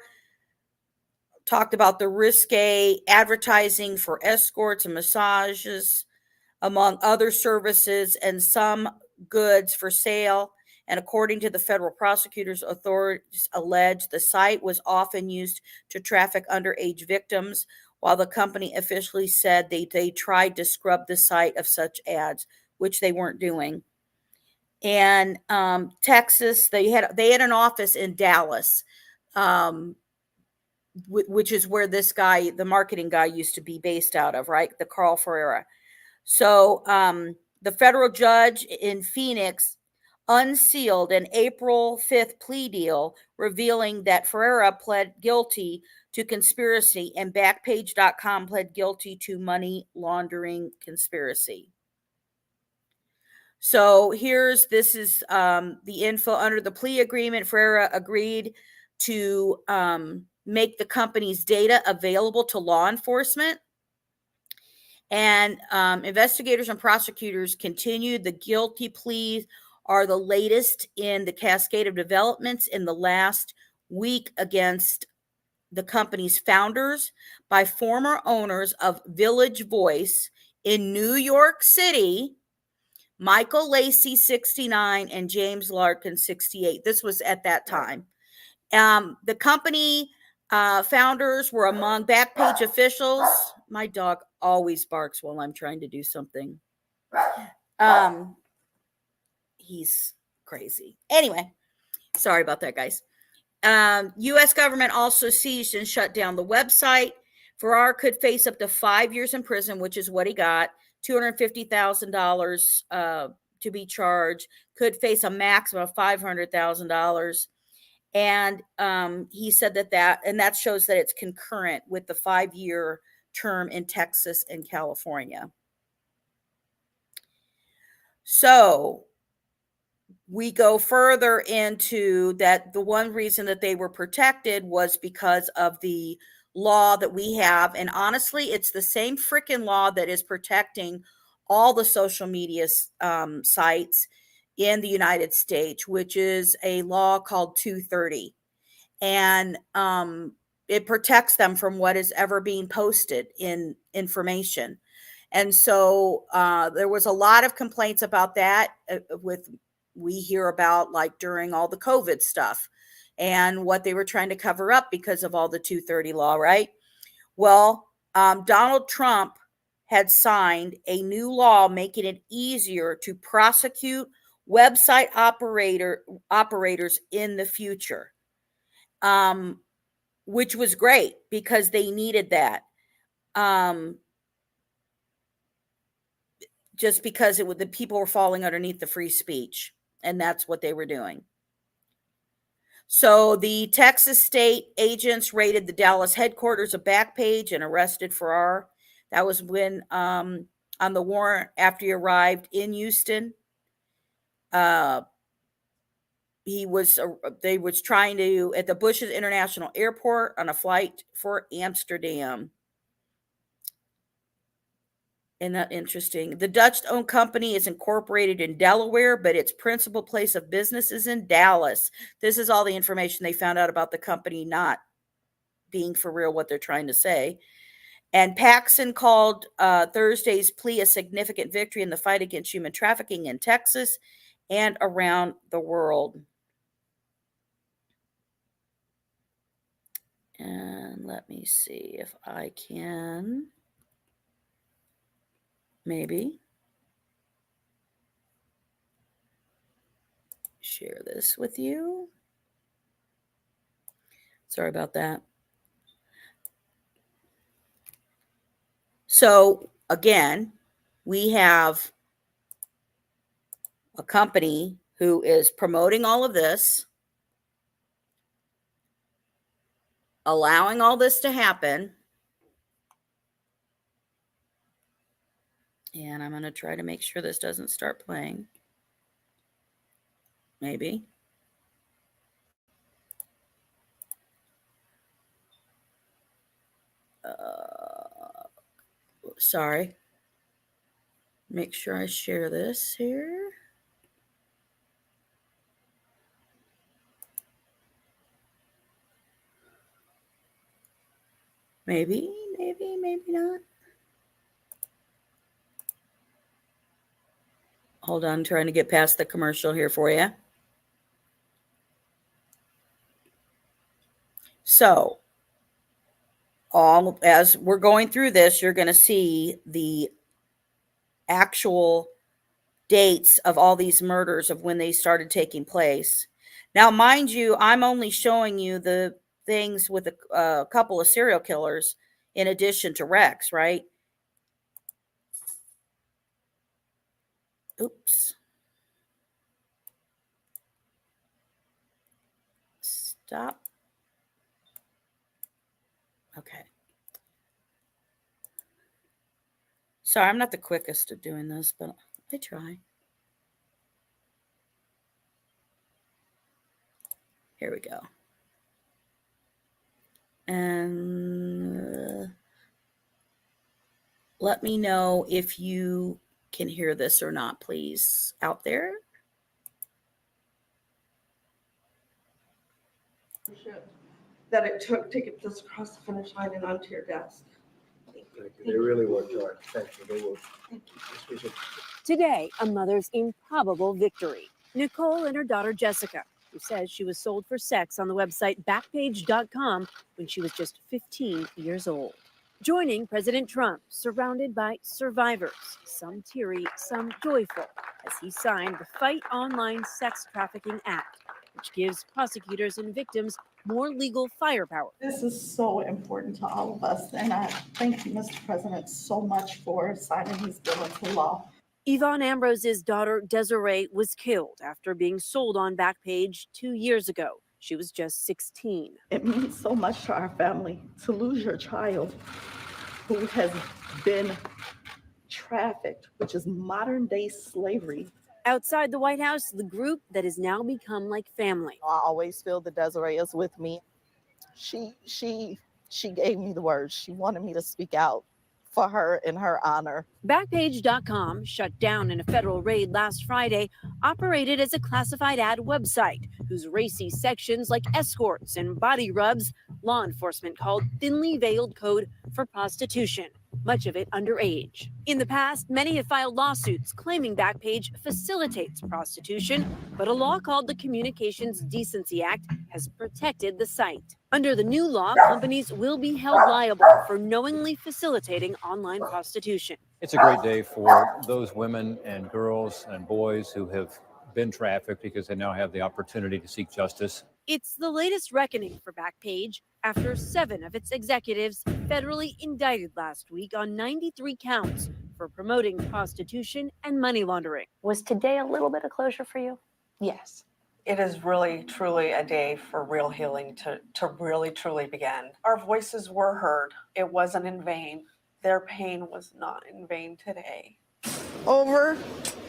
talked about the risque advertising for escorts and massages, among other services, and some goods for sale. And according to the federal prosecutors, authorities allege the site was often used to traffic underage victims, while the company officially said they tried to scrub the site of such ads, which they weren't doing. And Texas, they had an office in Dallas, which is where this guy, the marketing guy, used to be based out of, right? The Carl Ferreira. So the federal judge in Phoenix unsealed an April 5th plea deal revealing that Ferreira pled guilty to conspiracy and Backpage.com pled guilty to money laundering conspiracy. So this is the info. Under the plea agreement, Ferreira agreed to make the company's data available to law enforcement. And investigators and prosecutors continued. The guilty pleas are the latest in the cascade of developments in the last week against the company's founders by former owners of Village Voice in New York City, Michael Lacey, 69, and James Larkin, 68. This was at that time. The company founders were among Backpage officials. My dog always barks while I'm trying to do something. He's crazy. Anyway, sorry about that, guys. U.S. government also seized and shut down the website. Ferrar could face up to 5 years in prison, which is what he got. $250,000 to be charged. Could face a maximum of $500,000. And he said that shows that it's concurrent with the 5-year term in Texas and California. So we go further into that. The one reason that they were protected was because of the law that we have. And honestly, it's the same freaking law that is protecting all the social media sites in the United States, which is a law called 230. And it protects them from what is ever being posted in information. And so there was a lot of complaints about that we hear about, like during all the COVID stuff. and what they were trying to cover up because of all the 230 law, right? Well, Donald Trump had signed a new law making it easier to prosecute website operators in the future, which was great because they needed that. Just because the people were falling underneath the free speech, and that's what they were doing. So the Texas state agents raided the Dallas headquarters of Backpage and arrested Farrar. That was when on the warrant after he arrived in Houston. They was trying to at the Bushes International Airport on a flight for Amsterdam. Isn't that interesting? The Dutch-owned company is incorporated in Delaware, but its principal place of business is in Dallas. This is all the information they found out about the company not being for real what they're trying to say. And Paxson called Thursday's plea a significant victory in the fight against human trafficking in Texas and around the world. And let me see if I can maybe share this with you. Sorry about that. So again, we have a company who is promoting all of this, allowing all this to happen. And I'm going to try to make sure this doesn't start playing. Maybe. Sorry. Make sure I share this here. Maybe not. Hold on, I'm trying to get past the commercial here for you. So, as we're going through this, you're going to see the actual dates of all these murders of when they started taking place. Now, mind you, I'm only showing you the things with a couple of serial killers in addition to Rex, right? Oops. Stop. Okay. Sorry, I'm not the quickest at doing this, but I try. Here we go. And let me know if you can hear this or not, please, out there. That it took to get this across the finish line and onto your desk. Thank you. They really worked hard. Thank you. They worked. Thank you. Today, a mother's improbable victory. Nicole and her daughter Jessica, who says she was sold for sex on the website BACKPAGE.com when she was just 15 years old. Joining President Trump, surrounded by survivors, some teary, some joyful, as he signed the Fight Online Sex Trafficking Act, which gives prosecutors and victims more legal firepower. This is so important to all of us, and I thank you, Mr. President, so much for signing these bills into law. Yvonne Ambrose's daughter Desiree was killed after being sold on Backpage 2 years ago. She was just 16. It means so much to our family to lose your child who has been trafficked, which is modern day slavery. Outside the White House, the group that has now become like family. I always feel that Desiree is with me. She gave me the words. She wanted me to speak out for her in her honor. Backpage.com, shut down in a federal raid last Friday, operated as a classified ad website whose racy sections like escorts and body rubs law enforcement called thinly veiled code for prostitution. much of it underage. In the past, many have filed lawsuits claiming Backpage facilitates prostitution, but a law called the Communications Decency Act has protected the site. Under the new law, companies will be held liable for knowingly facilitating online prostitution. It's a great day for those women and girls and boys who have been trafficked because they now have the opportunity to seek justice. It's the latest reckoning for Backpage after 7 of its executives federally indicted last week on 93 counts for promoting prostitution and money laundering. Was today a little bit of closure for you? Yes. It is really, truly a day for real healing to really, truly begin. Our voices were heard. It wasn't in vain. Their pain was not in vain today. Over,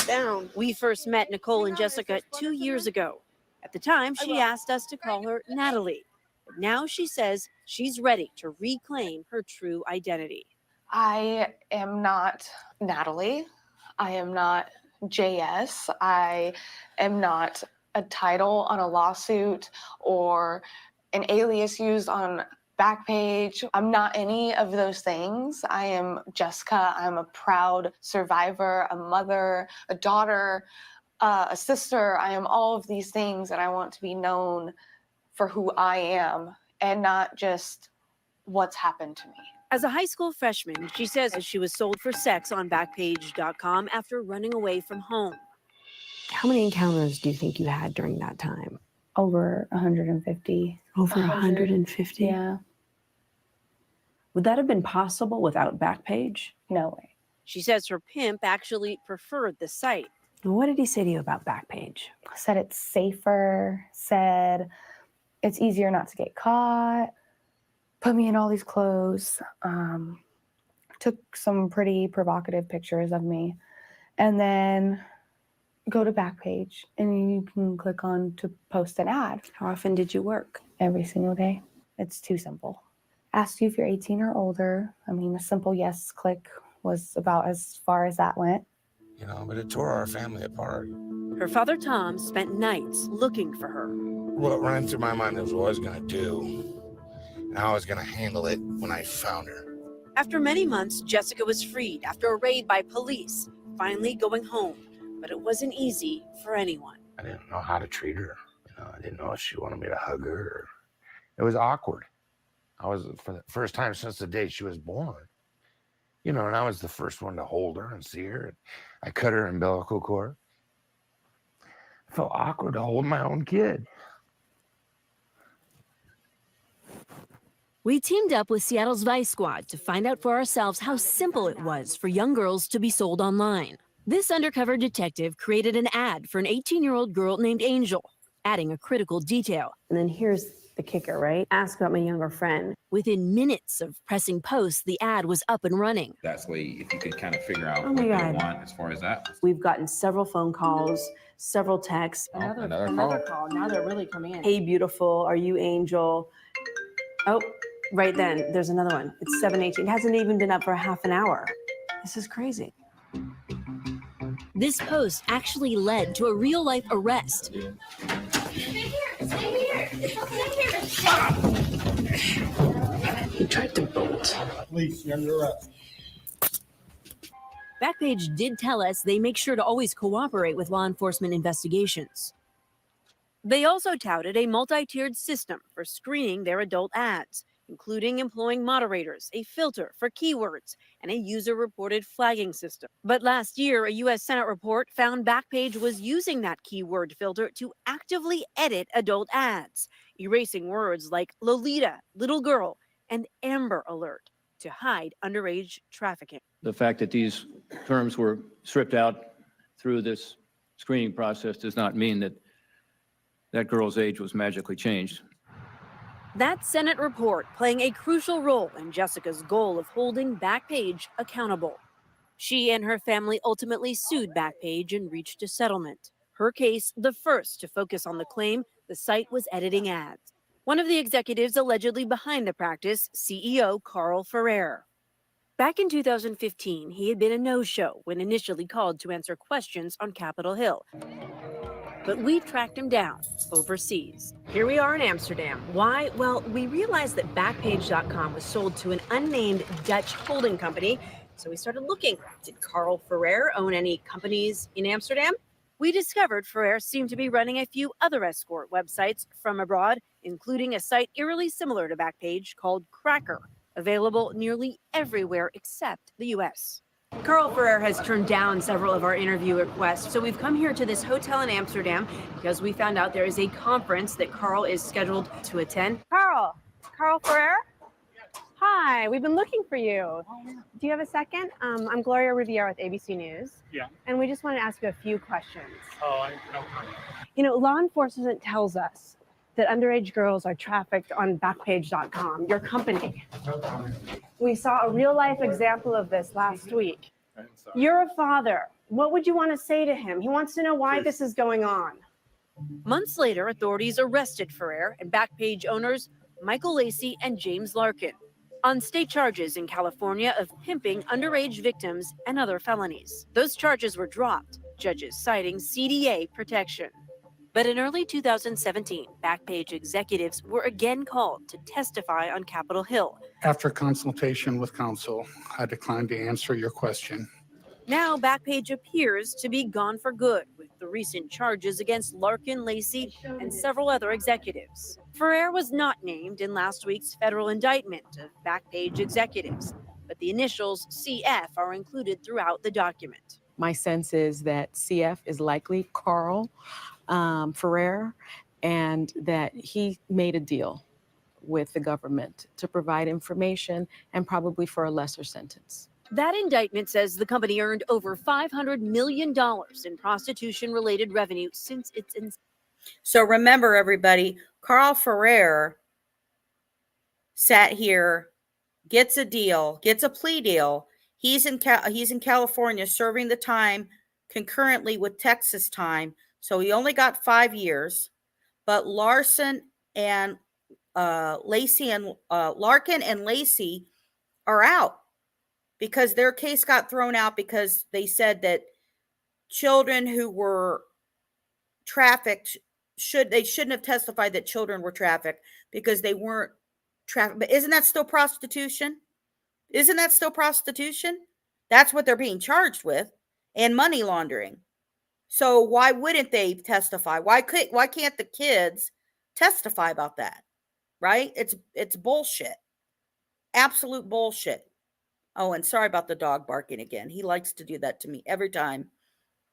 down. We first met Nicole and Jessica 2 years ago. At the time, she asked us to call her Natalie. But now she says she's ready to reclaim her true identity. I am not Natalie. I am not JS. I am not a title on a lawsuit or an alias used on Backpage. I'm not any of those things. I am Jessica. I'm a proud survivor, a mother, a daughter, a sister. I am all of these things, and I want to be known for who I am and not just what's happened to me. As a high school freshman, she says she was sold for sex on Backpage.com after running away from home. How many encounters do you think you had during that time? Over 150. Over 150? Yeah. Would that have been possible without Backpage? No way. She says her pimp actually preferred the site. What did he say to you about Backpage? Said it's safer, said it's easier not to get caught, put me in all these clothes, took some pretty provocative pictures of me, and then go to Backpage and you can click on to post an ad. How often did you work? Every single day. It's too simple. Asked you if you're 18 or older. I mean, a simple yes click was about as far as that went. You know, but it tore our family apart. Her father, Tom, spent nights looking for her. What ran through my mind was what I was going to do and how I was going to handle it when I found her. After many months, Jessica was freed after a raid by police, finally going home. But it wasn't easy for anyone. I didn't know how to treat her. You know, I didn't know if she wanted me to hug her. It was awkward. I was, for the first time since the day she was born, you know, and I was the first one to hold her and see her. And I cut her umbilical cord. It felt awkward to hold my own kid. We teamed up with Seattle's Vice Squad to find out for ourselves how simple it was for young girls to be sold online. This undercover detective created an ad for an 18-year-old girl named Angel, adding a critical detail. And then here's the kicker, right? Ask about my younger friend. Within minutes of pressing post, the ad was up and running. That's why if you could kind of figure out Oh what my they God. want as far as that. We've gotten several phone calls, several texts. Another call. Now they're really coming in. Hey, beautiful. Are you Angel? Oh, right then. There's another one. It's 7:18. It hasn't even been up for half an hour. This is crazy. This post actually led to a real-life arrest. He tried to bolt. Police, you're under arrest. Backpage did tell us they make sure to always cooperate with law enforcement investigations. They also touted a multi-tiered system for screening their adult ads, including employing moderators, a filter for keywords, and a user-reported flagging system. But last year, a U.S. Senate report found Backpage was using that keyword filter to actively edit adult ads, erasing words like Lolita, little girl, and Amber Alert to hide underage trafficking. The fact that these terms were stripped out through this screening process does not mean that that girl's age was magically changed. That Senate report playing a crucial role in Jessica's goal of holding Backpage accountable. She and her family ultimately sued Backpage and reached a settlement. Her case, the first to focus on the claim the site was editing ads. One of the executives allegedly behind the practice, CEO Carl Ferrer. Back in 2015, he had been a no-show when initially called to answer questions on Capitol Hill. but we tracked him down overseas. Here we are in Amsterdam. Why? Well, we realized that Backpage.com was sold to an unnamed Dutch holding company. So we started looking. Did Carl Ferrer own any companies in Amsterdam? We discovered Ferrer seemed to be running a few other escort websites from abroad, including a site eerily similar to Backpage called Cracker, available nearly everywhere except the US. Carl Ferrer has turned down several of our interview requests, so we've come here to this hotel in Amsterdam because we found out there is a conference that Carl is scheduled to attend. Carl Ferrer? Hi, we've been looking for you. Do you have a second? I'm Gloria Riviera with ABC News. Yeah. And we just want to ask you a few questions. Oh, no comment. You know, law enforcement tells us that underage girls are trafficked on Backpage.com, your company. No comment. We saw a real-life example of this last week. I'm sorry. You're a father. What would you want to say to him? He wants to know why this is going on. Months later, authorities arrested Ferrer and Backpage owners Michael Lacey and James Larkin on state charges in California of pimping underage victims and other felonies. Those charges were dropped, judges citing CDA protection. But in early 2017, Backpage executives were again called to testify on Capitol Hill. After consultation with counsel, I declined to answer your question. Now Backpage appears to be gone for good with the recent charges against Larkin, Lacey, and several other executives. Ferrer was not named in last week's federal indictment of Backpage executives, but the initials CF are included throughout the document. My sense is that CF is likely Carl Ferrer, and that he made a deal with the government to provide information and probably for a lesser sentence. That indictment says the company earned over $500 million in prostitution-related revenue since its inception. So remember, everybody, Carl Ferrer sat here, gets a deal, gets a plea deal. He's in California serving the time concurrently with Texas time. So he only got 5 years. But Larkin and Lacey are out because their case got thrown out because they said that children who were trafficked shouldn't have testified that children were trafficked because they weren't trafficked. But isn't that still prostitution? Isn't that still prostitution? That's what they're being charged with, and money laundering. So why wouldn't they testify? Why can't the kids testify about that? Right? It's bullshit. Absolute bullshit. Oh, and sorry about the dog barking again. He likes to do that to me every time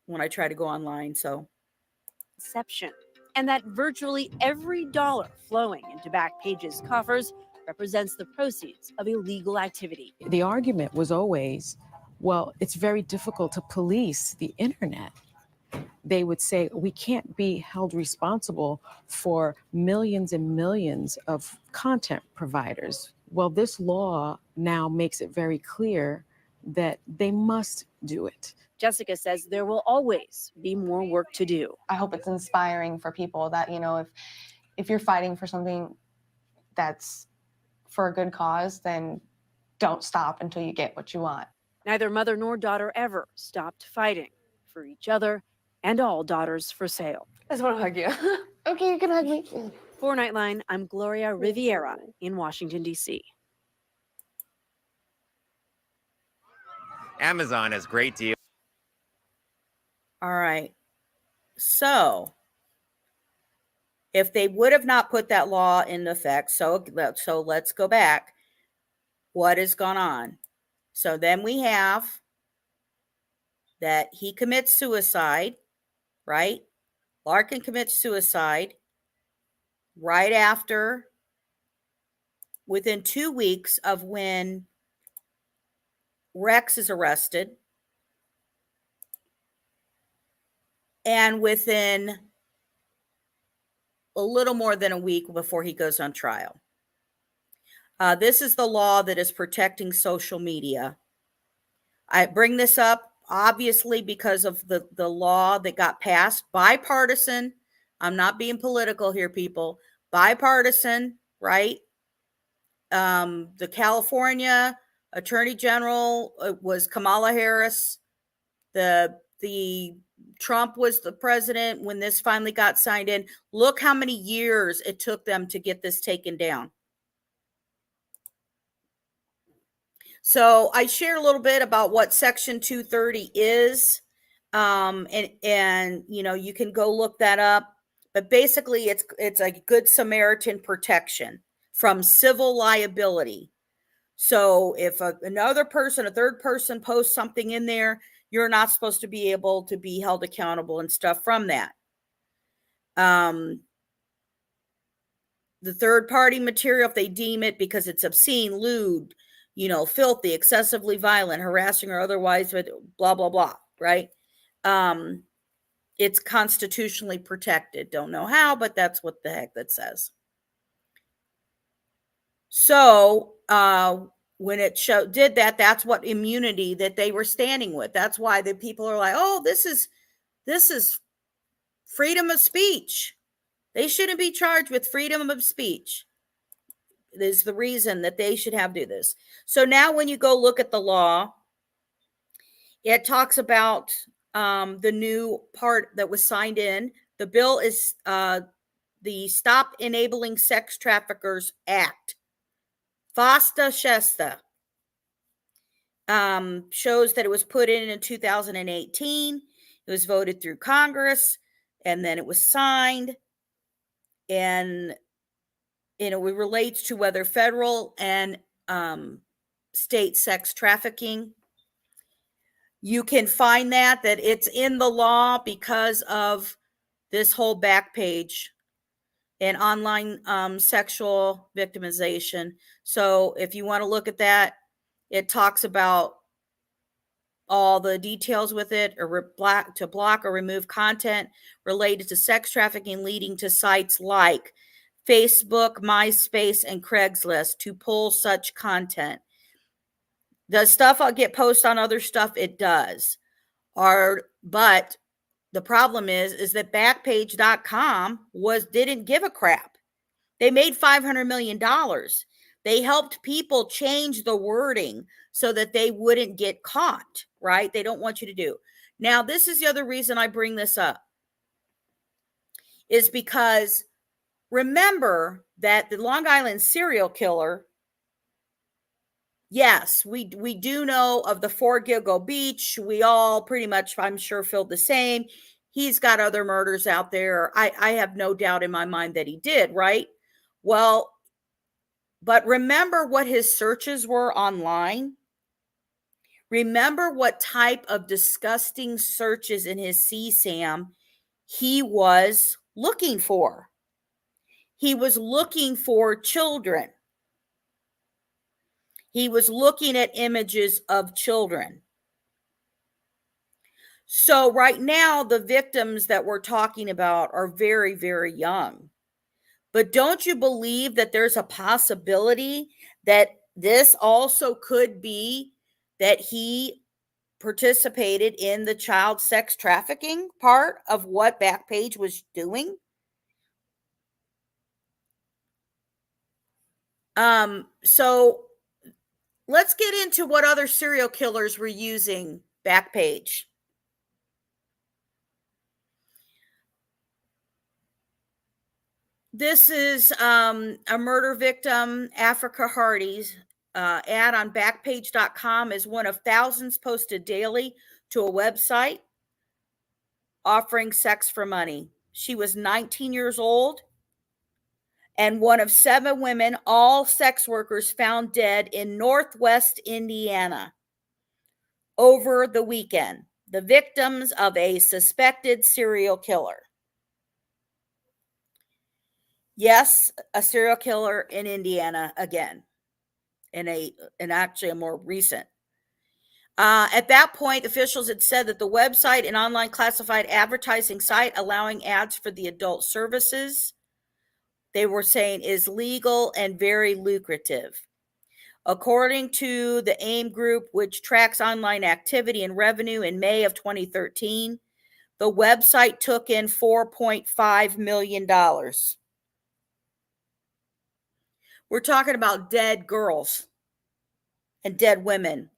when I try to go online. So Inception, and that virtually every dollar flowing into Backpage's coffers represents the proceeds of illegal activity. The argument was always, well, it's very difficult to police the internet. They would say, we can't be held responsible for millions and millions of content providers. Well, this law now makes it very clear that they must do it. Jessica says there will always be more work to do. I hope it's inspiring for people that, you know, if you're fighting for something that's for a good cause, then don't stop until you get what you want. Neither mother nor daughter ever stopped fighting for each other and all daughters for sale. I just want to hug you. Okay, you can hug me. For Nightline, I'm Gloria Riviera in Washington, D.C. Amazon has great deals. all right. So if they would have not put that law into effect, so let's go back. What has gone on? So then we have that he commits suicide, right? Larkin commits suicide right after, within 2 weeks of when Rex is arrested, and within a little more than a week before he goes on trial. This is the law that is protecting social media. I bring this up obviously because of the law that got passed, bipartisan. I'm not being political here, people. Bipartisan, right? The California Attorney General was Kamala Harris. The Trump was the president when this finally got signed in. Look how many years it took them to get this taken down. So I shared a little bit about what Section 230 is. And you know, you can go look that up. But basically, it's a Good Samaritan protection from civil liability. So if another person, a third person, posts something in there, you're not supposed to be able to be held accountable and stuff from that. The third party material, if they deem it because it's obscene, lewd, you know, filthy, excessively violent, harassing, or otherwise, blah, blah, blah, right? It's constitutionally protected. Don't know how, but that's what the heck that says. So when it did that, that's what immunity that they were standing with. That's why the people are like, oh, this is freedom of speech. They shouldn't be charged with freedom of speech. Is the reason that they should have to do this. So now when you go look at the law, it talks about the new part that was signed in. The bill is the Stop Enabling Sex Traffickers Act. FOSTA Shesta. Shows that it was put in 2018. It was voted through Congress, and then it was signed. And you know, it relates to whether federal and state sex trafficking. You can find that it's in the law because of this whole Backpage and online sexual victimization. So if you want to look at that, it talks about all the details with it, or to block or remove content related to sex trafficking, leading to sites like Facebook, MySpace, and Craigslist to pull such content. Does stuff get posted on other stuff? It does. But the problem is that Backpage.com didn't give a crap. They made $500 million. They helped people change the wording so that they wouldn't get caught, right? They don't want you to do. Now, this is the other reason I bring this up, is because remember that the Long Island serial killer, yes, we do know of the Forgigo Beach. We all pretty much, I'm sure, feel the same. He's got other murders out there. I have no doubt in my mind that he did, right? Well, but remember what his searches were online. Remember what type of disgusting searches in his CSAM he was looking for. He was looking for children. He was looking at images of children. So right now, the victims that we're talking about are very, very young. But don't you believe that there's a possibility that this also could be that he participated in the child sex trafficking part of what Backpage was doing? So let's get into what other serial killers were using Backpage. This is a murder victim, Africa Hardy's ad on Backpage.com is one of thousands posted daily to a website offering sex for money. She was 19 years old and one of 7 women, all sex workers, found dead in Northwest Indiana over the weekend, the victims of a suspected serial killer. Yes, a serial killer in Indiana again, and actually a more recent. At that point, officials had said that the website, an online classified advertising site allowing ads for the adult services, they were saying is legal and very lucrative. According to the AIM Group, which tracks online activity and revenue, in May of 2013, the website took in $4.5 million. We're talking about dead girls and dead women.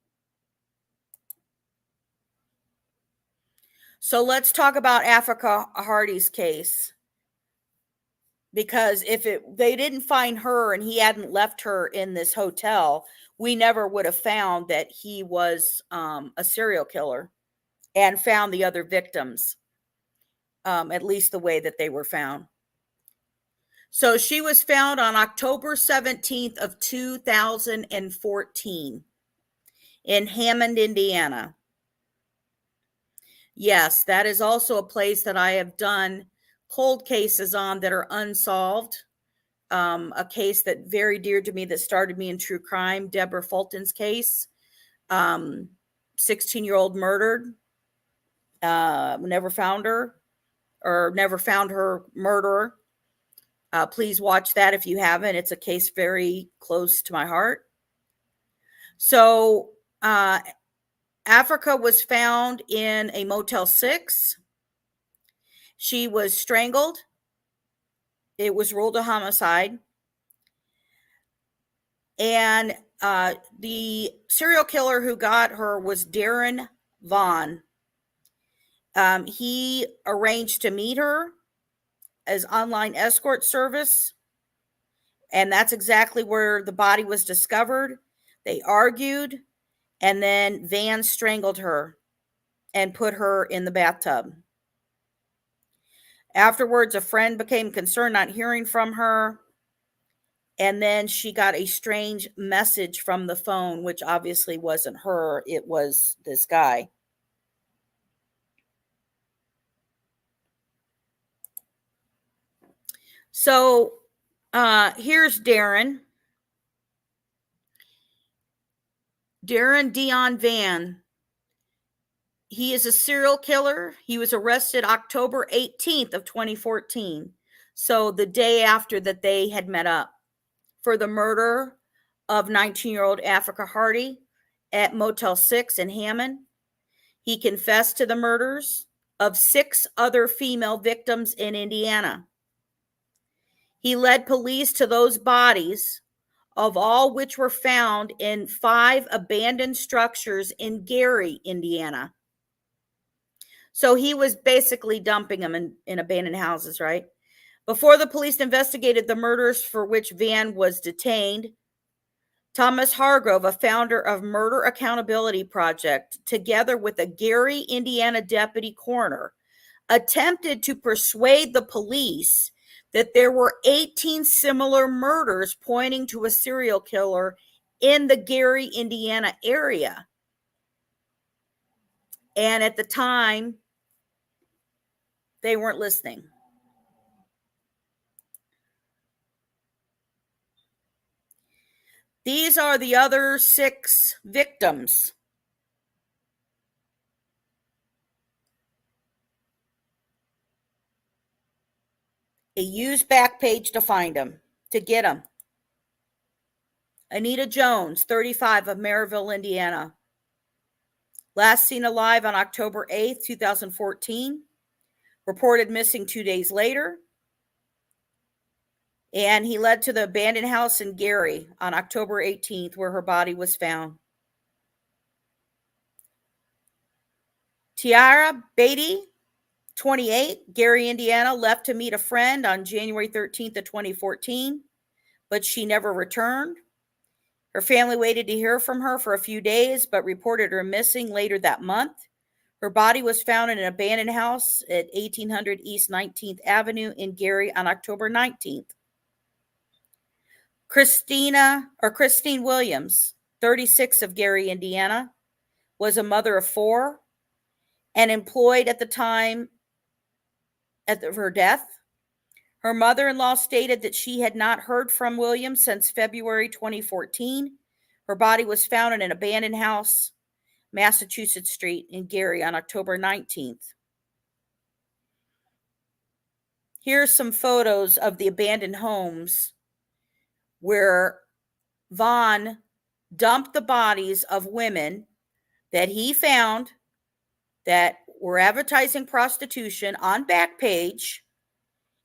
So let's talk about Africa Hardy's case. Because if they didn't find her and he hadn't left her in this hotel, we never would have found that he was a serial killer and found the other victims, at least the way that they were found. So she was found on October 17th of 2014 in Hammond, Indiana. Yes, that is also a place that I have done cold cases on that are unsolved. A case that very dear to me that started me in true crime, Deborah Fulton's case, 16-year-old murdered, never found her or never found her murderer. Please watch that if you haven't. It's a case very close to my heart. So Africa was found in a Motel 6. She was strangled. It was ruled a homicide. And the serial killer who got her was Darren Vaughn. He arranged to meet her as online escort service. And that's exactly where the body was discovered. They argued, and then Van strangled her and put her in the bathtub. Afterwards, a friend became concerned not hearing from her. And then she got a strange message from the phone, which obviously wasn't her. It was this guy. So here's Darren. Darren Dion Van. He is a serial killer. He was arrested October 18th of 2014. So the day after that they had met up for the murder of 19-year-old Africa Hardy at Motel 6 in Hammond. He confessed to the murders of 6 other female victims in Indiana. He led police to those bodies, of all which were found in 5 abandoned structures in Gary, Indiana. So he was basically dumping them in abandoned houses, right? Before the police investigated the murders for which Van was detained, Thomas Hargrove, a founder of Murder Accountability Project, together with a Gary, Indiana deputy coroner, attempted to persuade the police that there were 18 similar murders pointing to a serial killer in the Gary, Indiana area. And at the time, they weren't listening. These are the other 6 victims. They used Backpage to find them, to get them. Anita Jones, 35, of Maryville, Indiana. Last seen alive on October 8th, 2014. Reported missing 2 days later. And he led to the abandoned house in Gary on October 18th, where her body was found. Tiara Beatty, 28, Gary, Indiana, left to meet a friend on January 13th of 2014, but she never returned. Her family waited to hear from her for a few days, but reported her missing later that month. Her body was found in an abandoned house at 1800 East 19th Avenue in Gary on October 19th. Christine Williams, 36, of Gary, Indiana, was a mother of 4 and employed at the time of her death. Her mother-in-law stated that she had not heard from Williams since February 2014. Her body was found in an abandoned house, Massachusetts Street in Gary on October 19th. Here's some photos of the abandoned homes where Vaughn dumped the bodies of women that he found that were advertising prostitution on Backpage,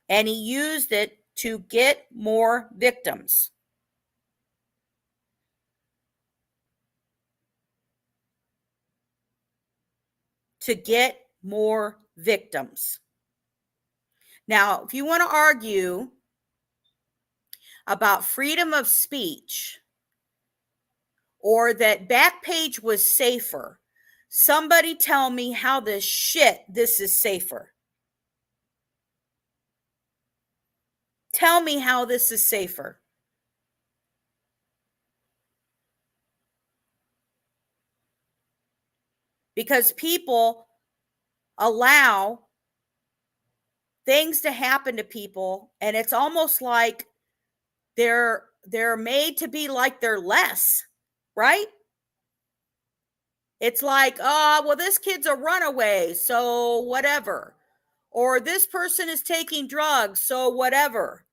and he used it to get more victims. To get more victims. Now, if you want to argue about freedom of speech or that Backpage was safer, somebody tell me how the shit this is safer. Tell me how this is safer. Because people allow things to happen to people, and it's almost like they're made to be like they're less, right? It's like, oh, well, this kid's a runaway, so whatever. Or this person is taking drugs, so whatever.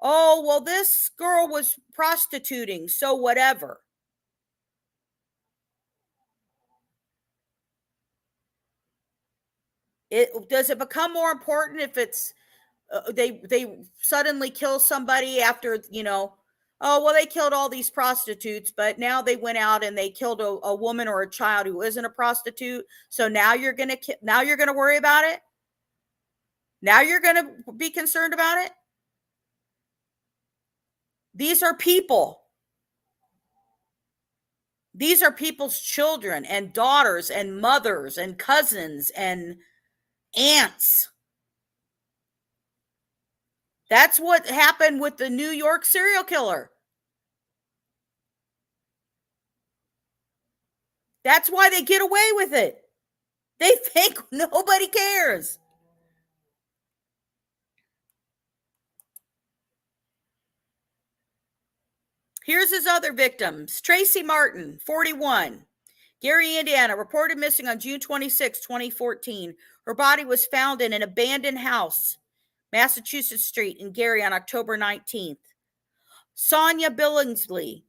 Oh, well, this girl was prostituting, so whatever. Does it become more important if it's they suddenly kill somebody after, oh, well, they killed all these prostitutes, but now they went out and they killed a woman or a child who isn't a prostitute. So now you're going to worry about it. Now you're going to be concerned about it. These are people. These are people's children and daughters and mothers and cousins and aunts. That's what happened with the New York serial killer. That's why they get away with it. They think nobody cares. Here's his other victims. Tracy Martin, 41. Gary, Indiana, reported missing on June 26, 2014. Her body was found in an abandoned house, Massachusetts Street in Gary on October 19th. Sonia Billingsley,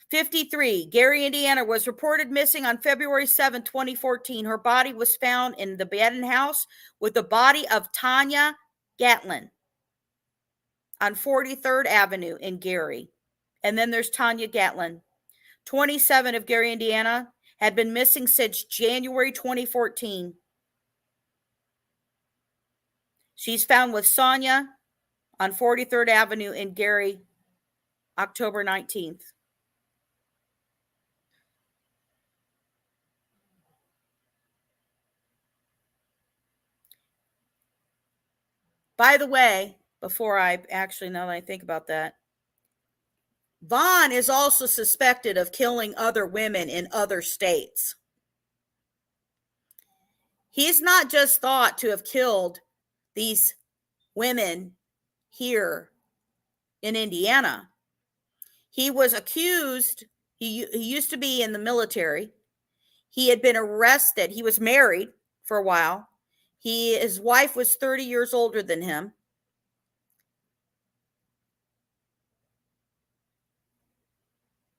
53, Gary, Indiana, was reported missing on February 7, 2014. Her body was found in the abandoned house with the body of Tanya Gatlin on 43rd Avenue in Gary. And then there's Tanya Gatlin, 27, of Gary, Indiana, had been missing since January 2014. She's found with Sonia on 43rd Avenue in Gary, October 19th. By the way, now that I think about that, Vaughn is also suspected of killing other women in other states. He's not just thought to have killed these women here in Indiana. He was accused, he used to be in the military. He had been arrested. He was married for a while. His wife was 30 years older than him.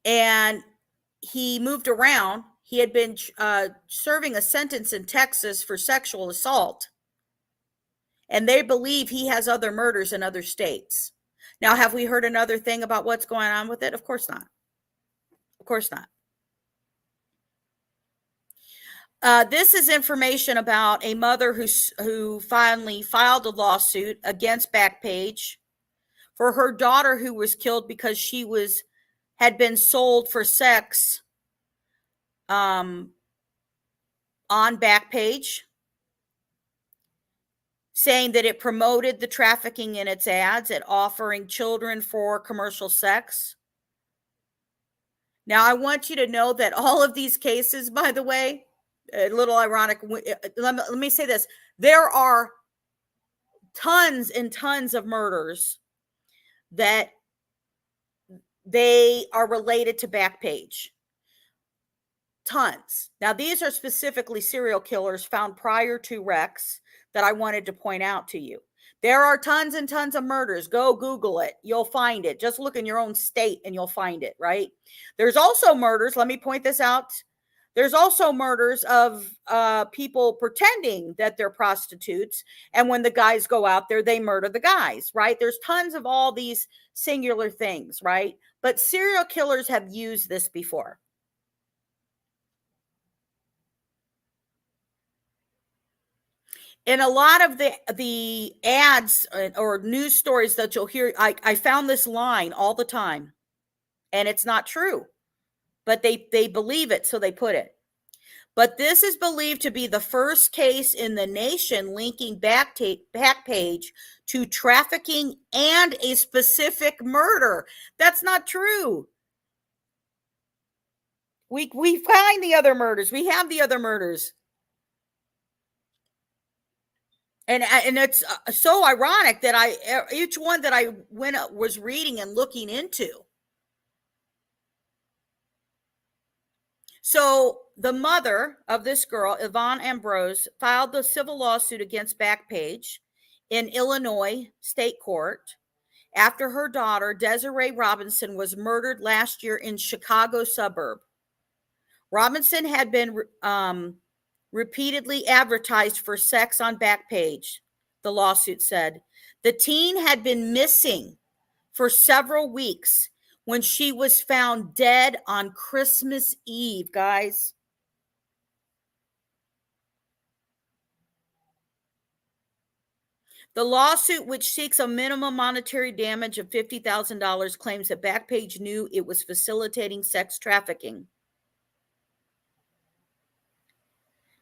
And he moved around. He had been serving a sentence in Texas for sexual assault. And they believe he has other murders in other states. Now, have we heard another thing about what's going on with it? Of course not. Of course not. This is information about a mother who finally filed a lawsuit against Backpage for her daughter who was killed because she had been sold for sex on Backpage, saying that it promoted the trafficking in its ads at offering children for commercial sex. Now, I want you to know that all of these cases, by the way, a little ironic, let me say this. There are tons and tons of murders that they are related to Backpage. Tons. Now, these are specifically serial killers found prior to Rex that I wanted to point out to you. There are tons and tons of murders. Go Google it. You'll find it. Just look in your own state and you'll find it, right? There's also murders. Let me point this out. There's also murders of people pretending that they're prostitutes. And when the guys go out there, they murder the guys, right? There's tons of all these singular things, right? But serial killers have used this before. In a lot of the ads or news stories that you'll hear, I found this line all the time, and it's not true, but they believe it, so they put it. But this is believed to be the first case in the nation linking Backpage to trafficking and a specific murder. That's not true. We find the other murders. We have the other murders. And it's so ironic that each one that I was reading and looking into. So the mother of this girl, Yvonne Ambrose, filed the civil lawsuit against Backpage in Illinois State Court after her daughter, Desiree Robinson, was murdered last year in Chicago suburb. Robinson had been repeatedly advertised for sex on Backpage, the lawsuit said. The teen had been missing for several weeks when she was found dead on Christmas Eve, guys. The lawsuit, which seeks a minimum monetary damage of $50,000, claims that Backpage knew it was facilitating sex trafficking.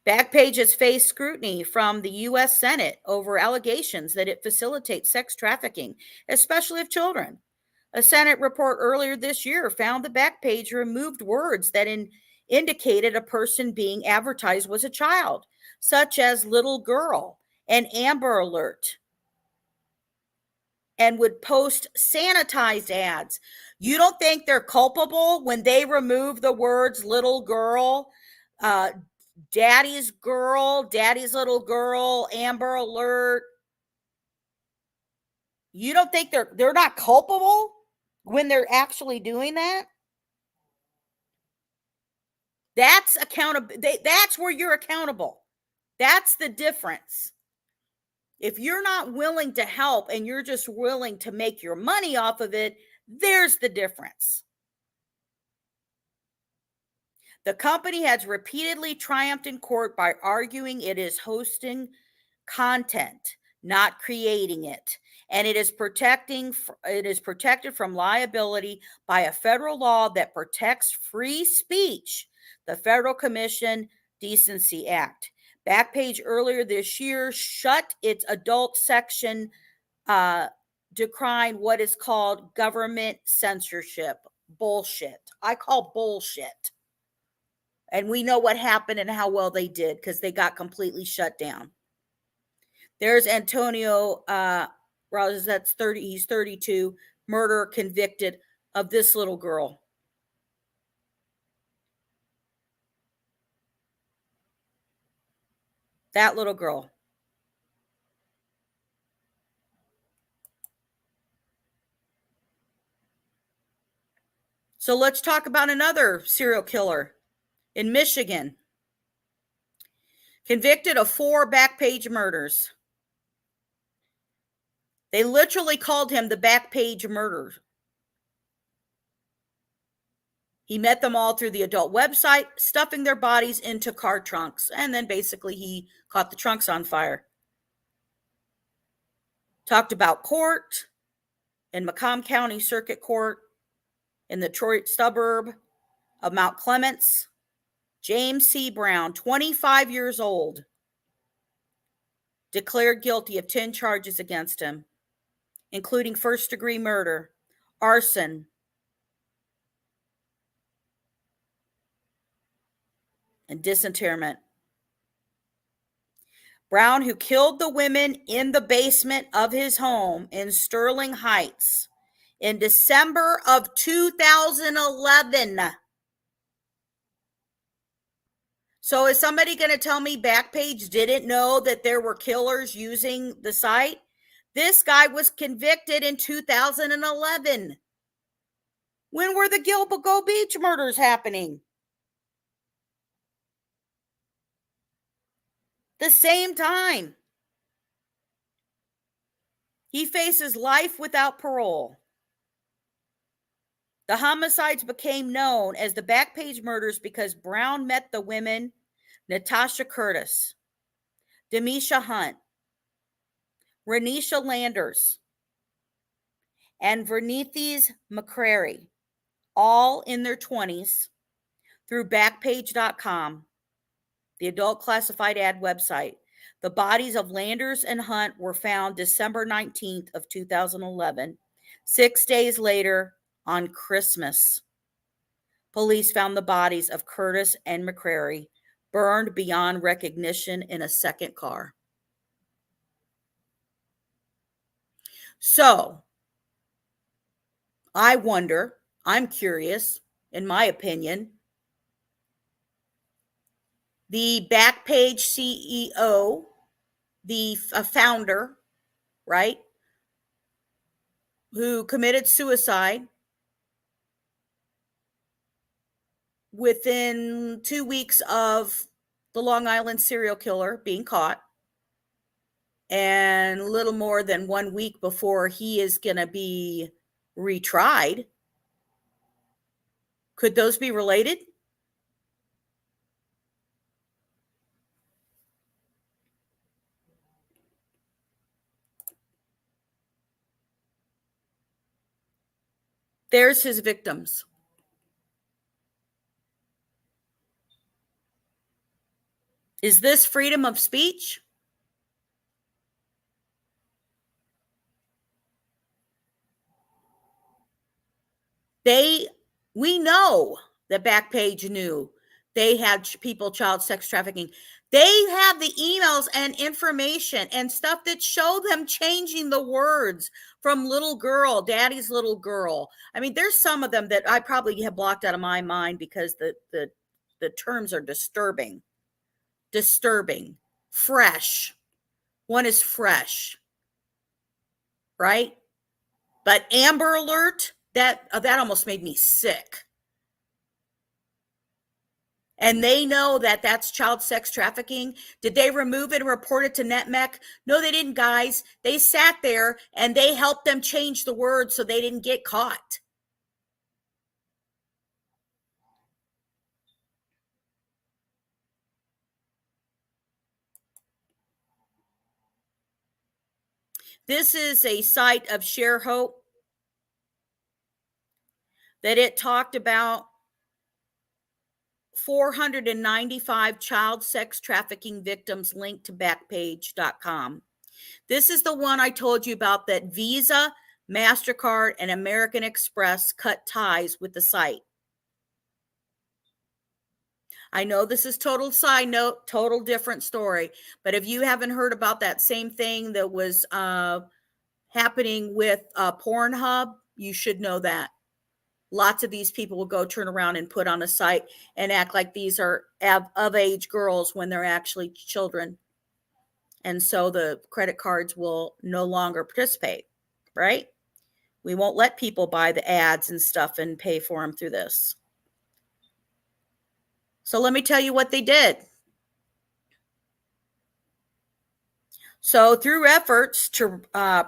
Backpage has faced scrutiny from the U.S. Senate over allegations that it facilitates sex trafficking, especially of children. A Senate report earlier this year found that Backpage removed words that indicated a person being advertised was a child, such as little girl and Amber Alert, and would post sanitized ads. You don't think they're culpable when they remove the words little girl, daddy's girl, daddy's little girl, Amber Alert? You don't think they're not culpable when they're actually doing that? That's accountable. That's where you're accountable. That's the difference. If you're not willing to help and you're just willing to make your money off of it, there's the difference. The company has repeatedly triumphed in court by arguing it is hosting content, not creating it, and it is protected from liability by a federal law that protects free speech, the Federal Commission Decency Act. Backpage earlier this year shut its adult section, decrying what is called government censorship. Bullshit. I call bullshit. And we know what happened and how well they did because they got completely shut down. There's Antonio Rogers, that's 30, he's 32, murder convicted of this little girl. That little girl. So let's talk about another serial killer in Michigan. Convicted of 4 Backpage murders. They literally called him the Backpage murderer. He met them all through the adult website, stuffing their bodies into car trunks, and then basically he caught the trunks on fire. Talked about court in Macomb County Circuit Court in the Detroit suburb of Mount Clements. James C. Brown, 25 years old, declared guilty of 10 charges against him, including first-degree murder, arson, and disinterment. Brown, who killed the women in the basement of his home in Sterling Heights in December of 2011. So is somebody going to tell me Backpage didn't know that there were killers using the site? This guy was convicted in 2011. When were the Gilboa Beach murders happening? The same time. He faces life without parole. The homicides became known as the Backpage murders because Brown met the women, Natasha Curtis, Demisha Hunt, Renisha Landers, and Vernithes McCrary, all in their 20s, through Backpage.com, the adult classified ad website. The bodies of Landers and Hunt were found December 19th of 2011. 6 days later, on Christmas, police found the bodies of Curtis and McCrary burned beyond recognition in a second car. So, I wonder, I'm curious, in my opinion, the Backpage CEO, the founder, right, who committed suicide within 2 weeks of the Long Island serial killer being caught, and a little more than 1 week before he is going to be retried. Could those be related? There's his victims. Is this freedom of speech? We know that Backpage knew they had people child sex trafficking. They have the emails and information and stuff that show them changing the words from little girl, daddy's little girl. I mean, there's some of them that I probably have blocked out of my mind because the terms are disturbing. Fresh. One is fresh, right? But Amber Alert, that almost made me sick. And they know that that's child sex trafficking. Did they remove it and report it to NetMec? No, they didn't, guys. They sat there and they helped them change the words so they didn't get caught. This is a site of Share Hope that it talked about 495 child sex trafficking victims linked to Backpage.com. This is the one I told you about that Visa, MasterCard, and American Express cut ties with the site. I know this is total side note, total different story, but if you haven't heard about that same thing that was happening with Pornhub, you should know that. Lots of these people will go turn around and put on a site and act like these are of age girls when they're actually children. And so the credit cards will no longer participate, right? We won't let people buy the ads and stuff and pay for them through this. So let me tell you what they did. So through efforts to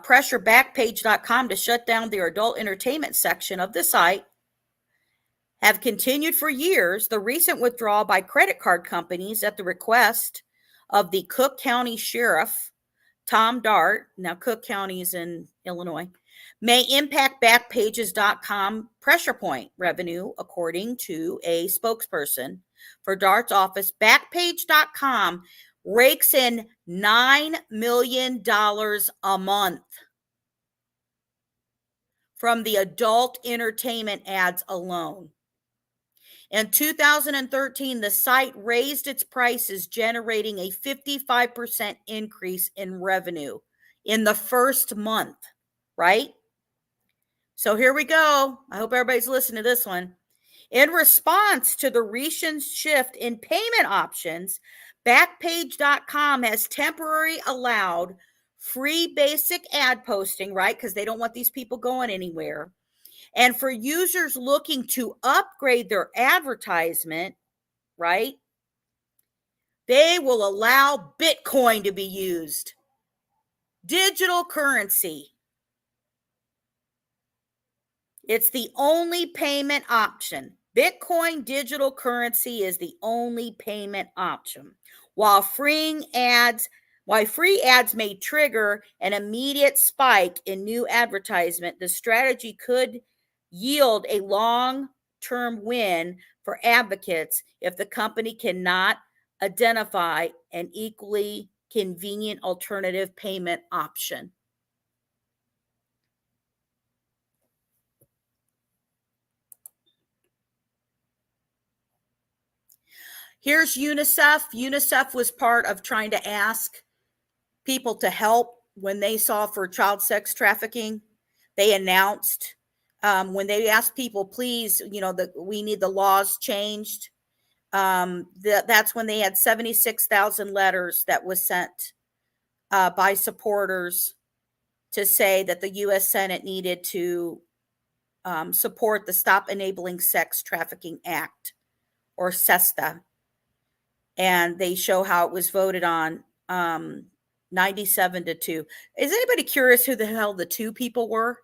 pressure Backpage.com to shut down their adult entertainment section of the site, have continued for years the recent withdrawal by credit card companies at the request of the Cook County Sheriff, Tom Dart, now Cook County is in Illinois, may impact Backpages.com pressure point revenue, according to a spokesperson for Dart's office. Backpage.com rakes in $9 million a month from the adult entertainment ads alone. In 2013, the site raised its prices, generating a 55% increase in revenue in the first month, right? So here we go. I hope everybody's listening to this one. In response to the recent shift in payment options, Backpage.com has temporarily allowed free basic ad posting, right? Because they don't want these people going anywhere. And for users looking to upgrade their advertisement, right, they will allow Bitcoin to be used. Digital currency. It's the only payment option. Bitcoin digital currency is the only payment option, while freeing ads While free ads may trigger an immediate spike in new advertisement, the strategy could yield a long-term win for advocates if the company cannot identify an equally convenient alternative payment option. Here's UNICEF. UNICEF was part of trying to ask people to help when they saw for child sex trafficking. They announced when they asked people, please, we need the laws changed. That's when they had 76,000 letters that was sent by supporters to say that the U.S. Senate needed to support the Stop Enabling Sex Trafficking Act, or SESTA. And they show how it was voted on 97-2. Is anybody curious who the hell the two people were?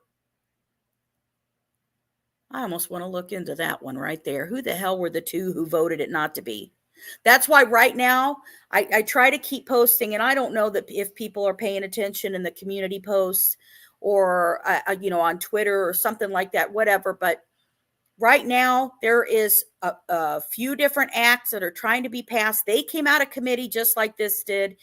I almost want to look into that one right there. Who the hell were the two who voted it not to be? That's why right now I try to keep posting, and I don't know that if people are paying attention in the community posts or, on Twitter or something like that, whatever. But right now there is a few different acts that are trying to be passed. They came out of committee just like this did.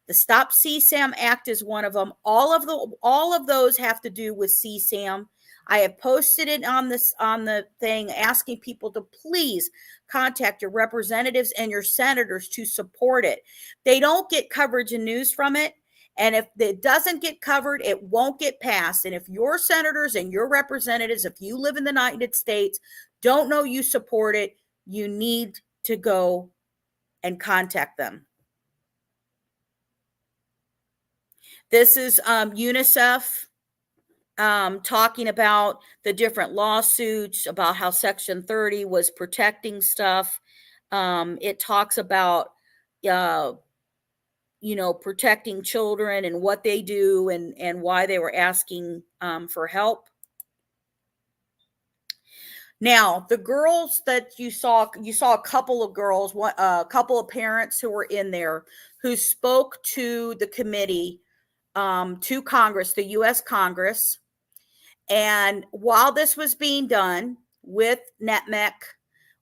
The Stop CSAM Act is one of them. All of those have to do with CSAM. I have posted it on the thing, asking people to please contact your representatives and your senators to support it. They don't get coverage and news from it. And if it doesn't get covered, it won't get passed. And if your senators and your representatives, if you live in the United States, don't know you support it, you need to go and contact them. This is UNICEF talking about the different lawsuits, about how Section 30 was protecting stuff. It talks about, protecting children and what they do and why they were asking for help. Now, the girls that you saw a couple of girls, a couple of parents who were in there who spoke to the committee, to Congress, the U.S. Congress. And while this was being done with NETMEC,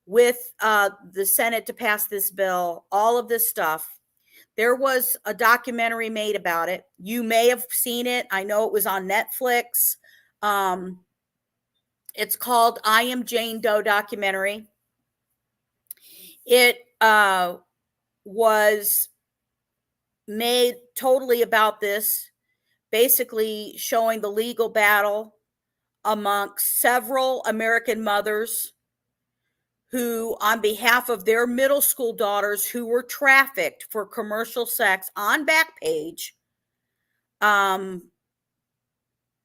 with the Senate to pass this bill, all of this stuff, there was a documentary made about it. You may have seen it. I know it was on Netflix. It's called I Am Jane Doe documentary. It was made totally about this, basically showing the legal battle amongst several American mothers who, on behalf of their middle school daughters who were trafficked for commercial sex on Backpage,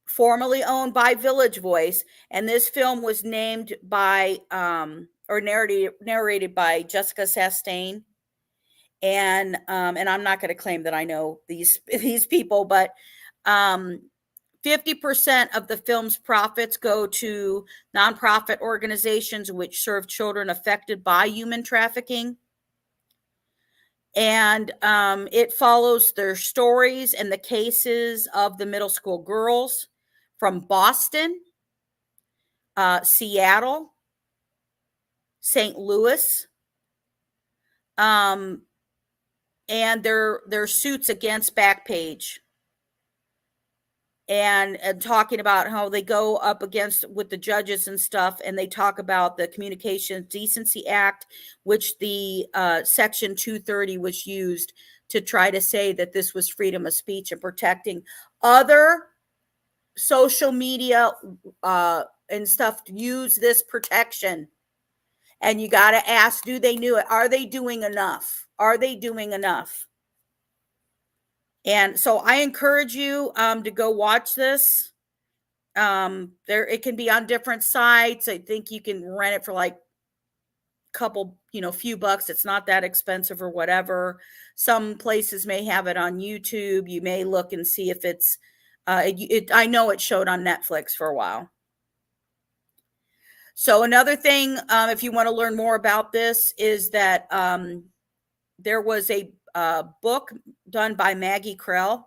formerly owned by Village Voice. And this film was named by, or narrated by Jessica Chastain. And I'm not going to claim that I know these people, but 50% of the film's profits go to nonprofit organizations which serve children affected by human trafficking. And it follows their stories and the cases of the middle school girls from Boston, Seattle, St. Louis, and their suits against Backpage. And talking about how they go up against with the judges and stuff. And they talk about the Communications Decency Act, which the Section 230 was used to try to say that this was freedom of speech and protecting other social media and stuff to use this protection. And you got to ask, do they know it? Are they doing enough? Are they doing enough? And so I encourage you to go watch this. It can be on different sites. I think you can rent it for like a couple, few bucks. It's not that expensive or whatever. Some places may have it on YouTube. You may look and see if it's, I know it showed on Netflix for a while. So another thing, if you want to learn more about this, is that there was a book done by Maggie Krell.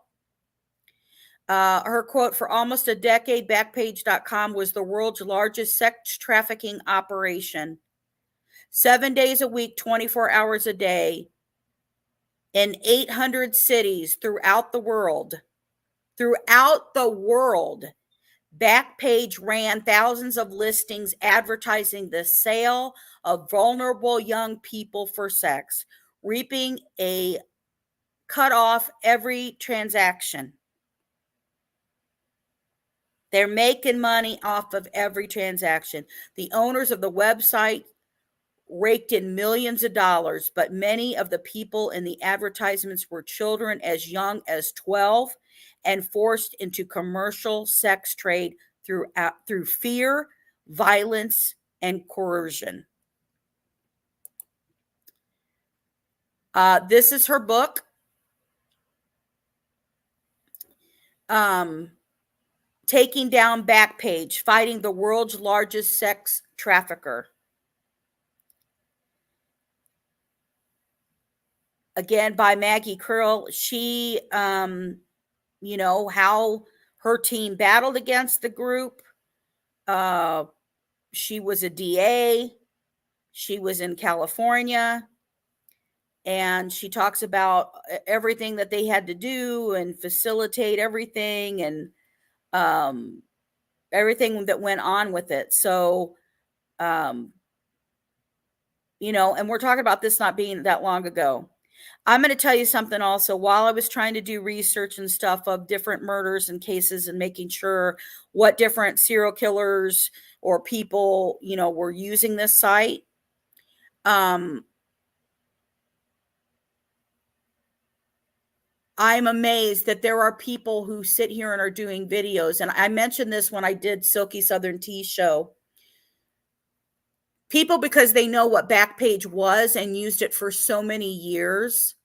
Her quote: "For almost a decade, Backpage.com was the world's largest sex trafficking operation. 7 days a week, 24 hours a day, in 800 cities throughout the world. Throughout the world, Backpage ran thousands of listings advertising the sale of vulnerable young people for sex, reaping a cut off every transaction. They're making money off of every transaction. The owners of the website raked in millions of dollars, but many of the people in the advertisements were children as young as 12 and forced into commercial sex trade through fear, violence, and coercion." This is her book. Taking Down Backpage, Fighting the World's Largest Sex Trafficker. Again, by Maggie Krell. She, you know, how her team battled against the group. She was a DA. She was in California. And she talks about everything that they had to do and facilitate everything and everything that went on with it. So, you know, and we're talking about this not being that long ago. I'm going to tell you something also. While I was trying to do research and stuff of different murders and cases and making sure what different serial killers or people, you know, were using this site, I'm amazed that there are people who sit here and are doing videos. And I mentioned this when I did Silky Southern Tea show. People, because they know what Backpage was and used it for so many years,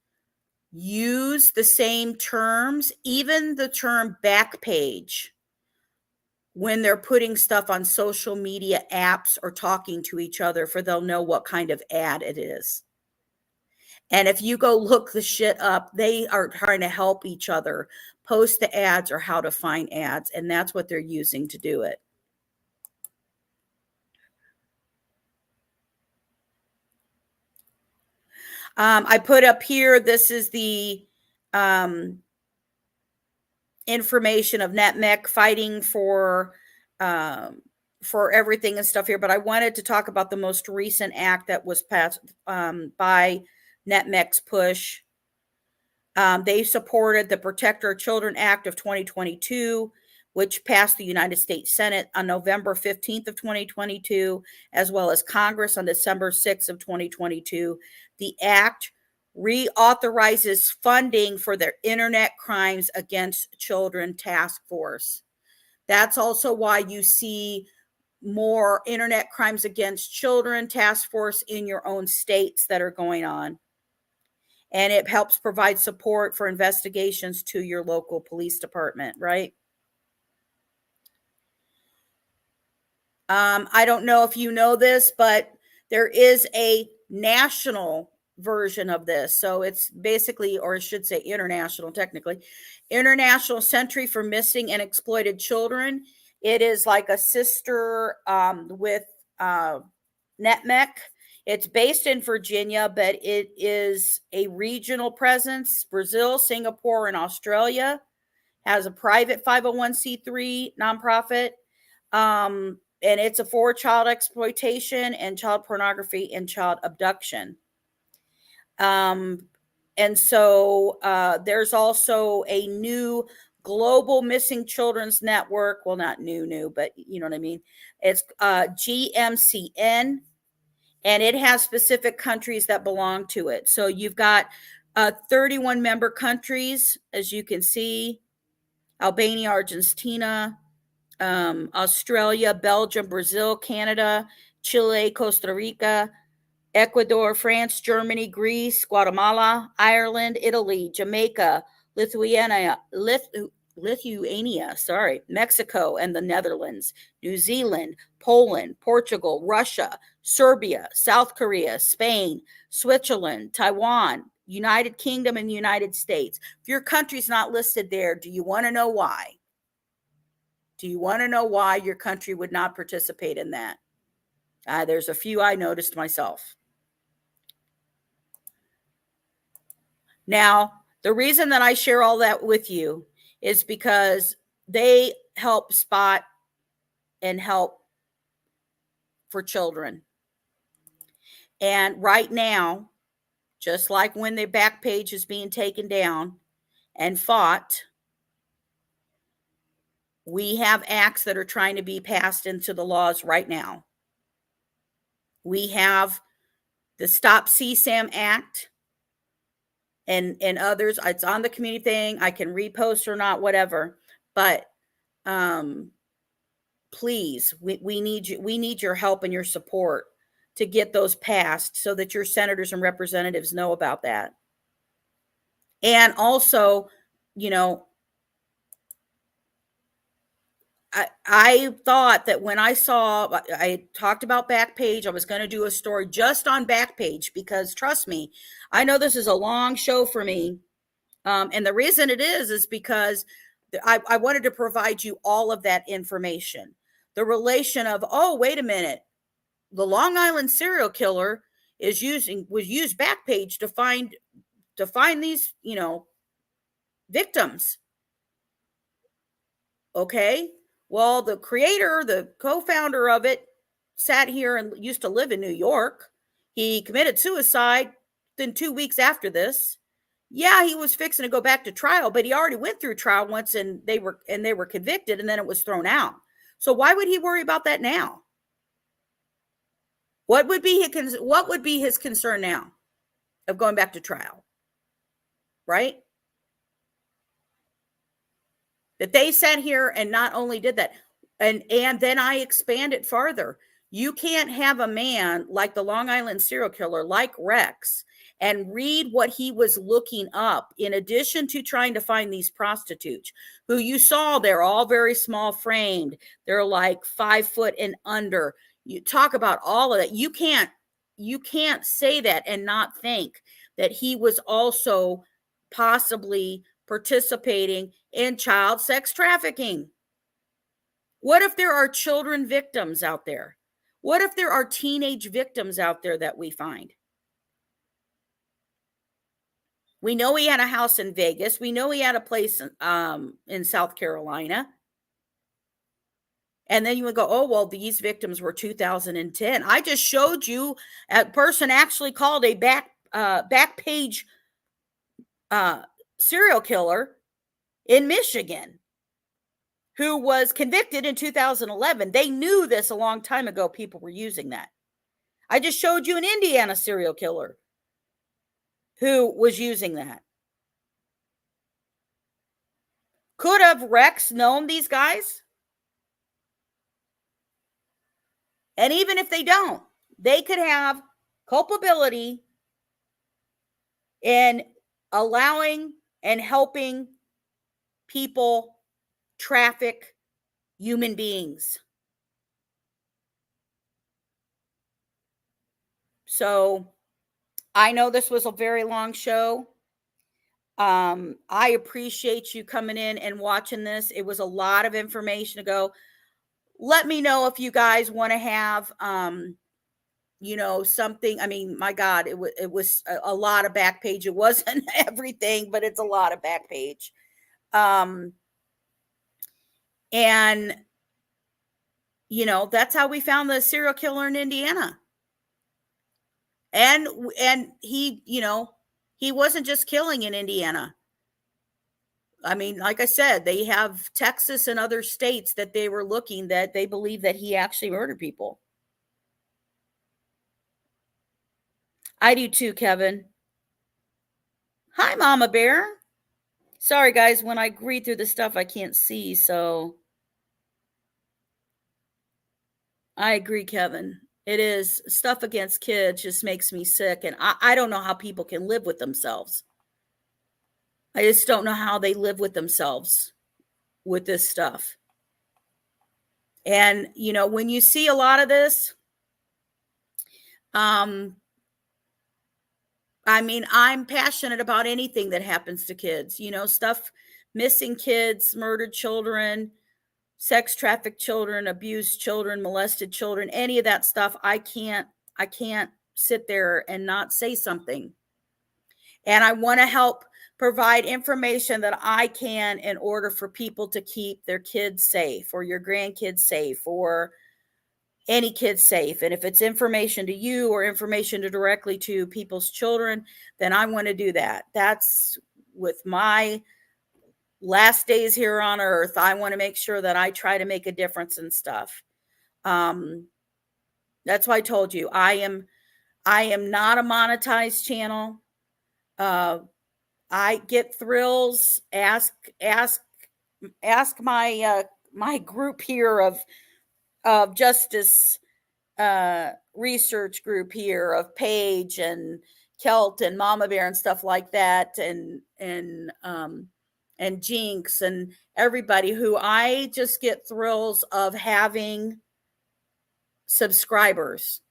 use the same terms, even the term Backpage, when they're putting stuff on social media apps or talking to each other, for they'll know what kind of ad it is. And if you go look the shit up, they are trying to help each other post the ads or how to find ads. And that's what they're using to do it. I put up here, this is the information of NetMec fighting for everything and stuff here. But I wanted to talk about the most recent act that was passed by NetMec's push. They supported the Protect Our Children Act of 2022, which passed the United States Senate on November 15th of 2022, as well as Congress on December 6th of 2022. The act reauthorizes funding for their Internet Crimes Against Children Task Force. That's also why you see more Internet Crimes Against Children Task Force in your own states that are going on. And it helps provide support for investigations to your local police department, right? I don't know if you know this, but there is a national version of this. So it's basically, or I should say international, technically, International Century for Missing and Exploited Children. It is like a sister with NetMec. It's based in Virginia, but it is a regional presence. Brazil, Singapore, and Australia. Has a private 501c3 nonprofit. And it's for child exploitation and child pornography and child abduction. And so there's also a new global missing children's network. Well, not new, but you know what I mean? It's GMCN, and it has specific countries that belong to it. So you've got 31 member countries, as you can see: Albania, Argentina, Australia, Belgium, Brazil, Canada, Chile, Costa Rica, Ecuador, France, Germany, Greece, Guatemala, Ireland, Italy, Jamaica, Lithuania, Mexico, and the Netherlands, New Zealand, Poland, Portugal, Russia, Serbia, South Korea, Spain, Switzerland, Taiwan, United Kingdom and United States. If your country's not listed there, do you want to know why? Do you want to know why your country would not participate in that? There's a few I noticed myself. Now, the reason that I share all that with you is because they help spot and help for children. And right now, just like when the Backpage is being taken down and fought, we have acts that are trying to be passed into the laws right now. We have the Stop CSAM Act and others. It's on the community thing. I can repost or not, whatever. But please, we need your help and your support to get those passed so that your senators and representatives know about that. And also, you know, I thought that when I talked about Backpage, I was going to do a story just on Backpage because trust me, I know this is a long show for me. And the reason it is because I wanted to provide you all of that information. The relation of, oh, wait a minute, the Long Island serial killer was used Backpage to find these, you know, victims. Okay. Well, the creator, the co-founder of it, sat here and used to live in New York. He committed suicide within 2 weeks after this. Yeah, he was fixing to go back to trial, but he already went through trial once and they were convicted and then it was thrown out. So why would he worry about that now? What would be his concern now of going back to trial? Right? That they sat here and not only did that, and then I expand it farther. You can't have a man like the Long Island serial killer, like Rex, and read what he was looking up, in addition to trying to find these prostitutes who you saw, they're all very small framed. They're like 5 foot and under. You talk about all of that. You can't say that and not think that he was also possibly participating in child sex trafficking. What if there are children victims out there? What if there are teenage victims out there that we find? We know he had a house in Vegas. We know he had a place in South Carolina. And then you would go, oh, well, these victims were 2010. I just showed you a person actually called a Backpage serial killer in Michigan who was convicted in 2011. They knew this a long time ago. People were using that. I just showed you an Indiana serial killer who was using that. Could have Rex known these guys? And even if they don't, they could have culpability in allowing and helping people traffic human beings. So I know this was a very long show. I appreciate you coming in and watching this. It was a lot of information to go. Let me know if you guys want to have, you know, something. I mean, my God, it was a lot of Backpage. It wasn't everything, but it's a lot of Backpage. And, you know, that's how we found the serial killer in Indiana. And he, you know, he wasn't just killing in Indiana. I mean, like I said, they have Texas and other states that they were looking, that they believe that he actually murdered people. I do too, Kevin. Hi, Mama Bear. Sorry, guys, when I read through the stuff, I can't see, so I agree, Kevin. It is stuff against kids just makes me sick, and I don't know how people can live with themselves. I just don't know how they live with themselves with this stuff. And, you know, when you see a lot of this, I I mean, I'm passionate about anything that happens to kids, stuff, missing kids, murdered children, sex trafficked children, abused children, molested children, any of that stuff. I can't sit there and not say something. And I want to help provide information that I can in order for people to keep their kids safe, or your grandkids safe, or any kids safe. And if it's information to you or information to directly to people's children, then I want to do that. That's with my last days here on earth. I want to make sure that I try to make a difference in stuff. That's why I told you I am not a monetized channel. I get thrills. Ask my my group here of justice research group here of Paige and Kelt and Mama Bear and stuff like that, and Jinx and everybody who I just get thrills of having subscribers,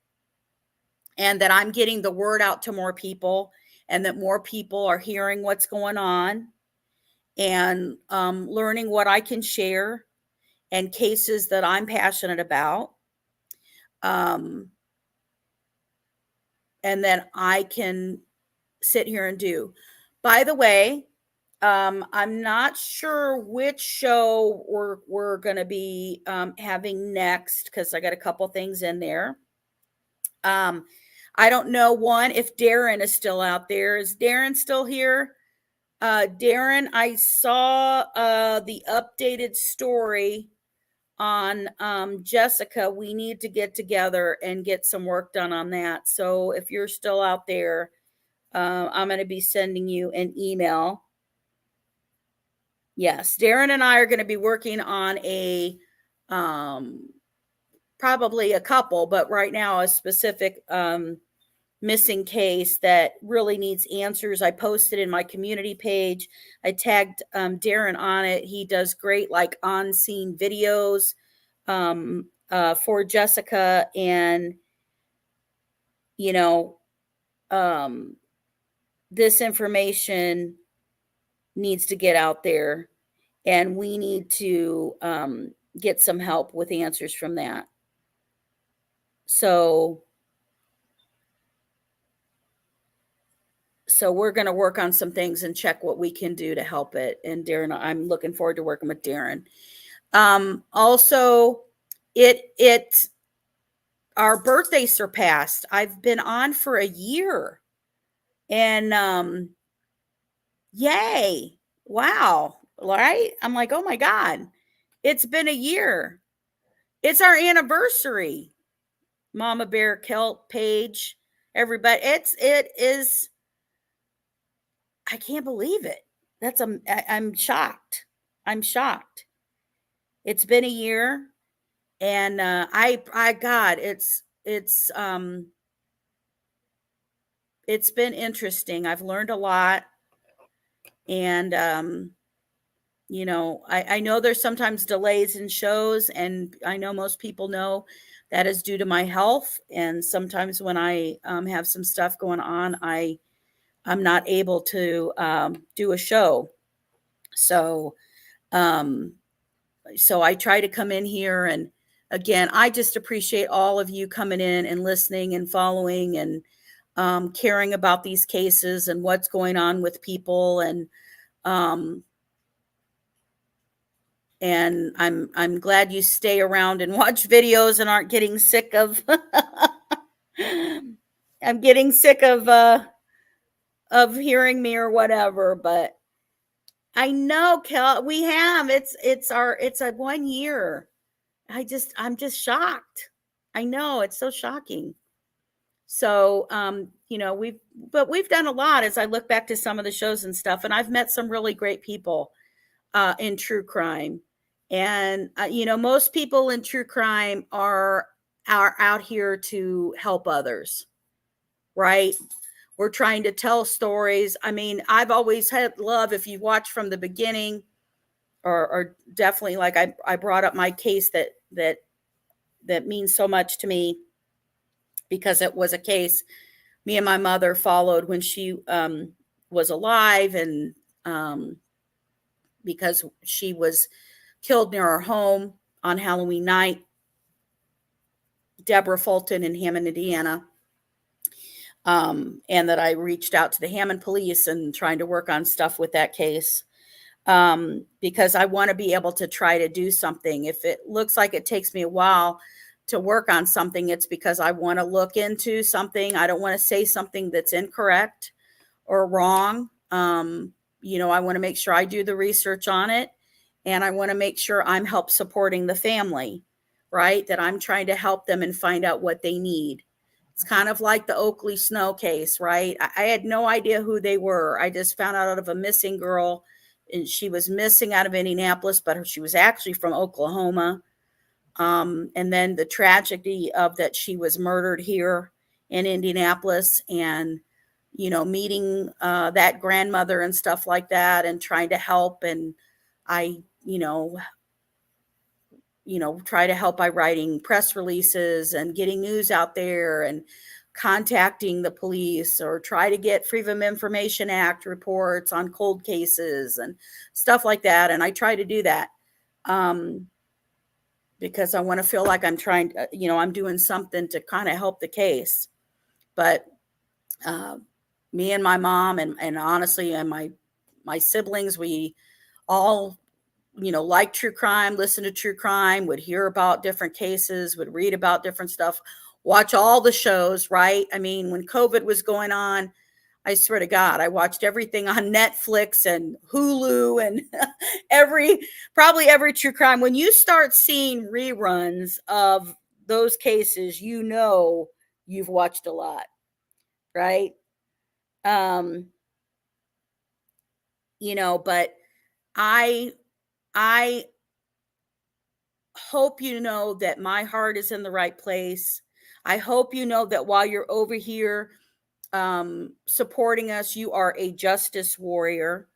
and that I'm getting the word out to more people, and that more people are hearing what's going on, and learning what I can share and cases that I'm passionate about. And then I can sit here and do. By the way, I'm not sure which show we're going to be having next, because I got a couple things in there. I don't know, one, if Darren is still out there. Is Darren still here? Darren, I saw the updated story on Jessica. We need to get together and get some work done on that. So if you're still out there, I'm going to be sending you an email. Yes, Darren and I are going to be working on a probably a couple, but right now a specific missing case that really needs answers. I posted in my community page. I tagged Darren on it. He does great, like, on-scene videos for Jessica, and this information needs to get out there, and we need to get some help with answers from that. So we're going to work on some things and check what we can do to help it. And Darren, I'm looking forward to working with Darren. Also, our birthday surpassed. I've been on for a year, and yay. Wow. Right. I'm like, oh my God, it's been a year. It's our anniversary. Mama Bear, Kelt, Paige, everybody. It is. I can't believe it. I'm shocked. I'm shocked. It's been a year, and God, it's been interesting. I've learned a lot, and I know there's sometimes delays in shows, and I know most people know that is due to my health. And sometimes when I have some stuff going on, I'm not able to do a show. So I try to come in here, and again, I just appreciate all of you coming in and listening and following and caring about these cases and what's going on with people. And I'm glad you stay around and watch videos and aren't getting sick of I'm getting sick of hearing me or whatever. But I know, Kel, we have it's a 1 year. I'm just shocked. I know, it's so shocking. So we've done a lot as I look back to some of the shows and stuff, and I've met some really great people in true crime. And most people in true crime are out here to help others, right? We're trying to tell stories. I mean, I've always had love, if you watch from the beginning, or definitely, like, I brought up my case that means so much to me, because it was a case me and my mother followed when she was alive, and because she was killed near our home on Halloween night. Deborah Fulton in Hammond, Indiana. And that I reached out to the Hammond police and trying to work on stuff with that case. Because I want to be able to try to do something. If it looks like it takes me a while to work on something, it's because I want to look into something. I don't want to say something that's incorrect or wrong. You know, I want to make sure I do the research on it, and I want to make sure I'm help supporting the family, right? That I'm trying to help them and find out what they need. It's kind of like the Oakley Snow case, right? I had no idea who they were. I just found out of a missing girl, and she was missing out of Indianapolis, but she was actually from Oklahoma. And then the tragedy of that she was murdered here in Indianapolis, and, you know, meeting that grandmother and stuff like that, and trying to help. And I, try to help by writing press releases and getting news out there and contacting the police, or try to get Freedom of Information Act reports on cold cases and stuff like that. And I try to do that because I want to feel like I'm trying, I'm doing something to kind of help the case. But me and my mom and honestly, and my siblings, we all, like true crime, listen to true crime, would hear about different cases, would read about different stuff, watch all the shows, right? I mean, when COVID was going on, I swear to God, I watched everything on Netflix and Hulu and probably every true crime. When you start seeing reruns of those cases, you've watched a lot, right? But I hope you know that my heart is in the right place. I hope you know that while you're over here supporting us, you are a justice warrior.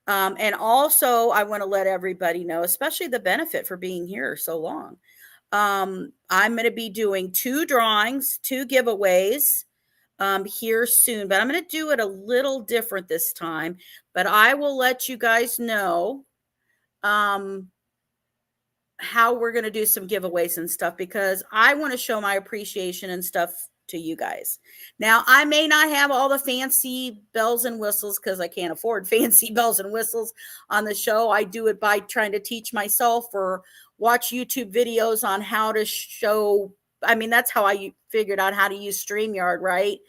And also, I want to let everybody know, especially the benefit for being here so long. I'm going to be doing 2 drawings, 2 giveaways here soon, but I'm going to do it a little different this time. But I will let you guys know how we're going to do some giveaways and stuff, because I want to show my appreciation and stuff to you guys. Now, I may not have all the fancy bells and whistles because I can't afford fancy bells and whistles on the show. I do it by trying to teach myself or watch YouTube videos on how to show. I mean, that's how I figured out how to use StreamYard, right?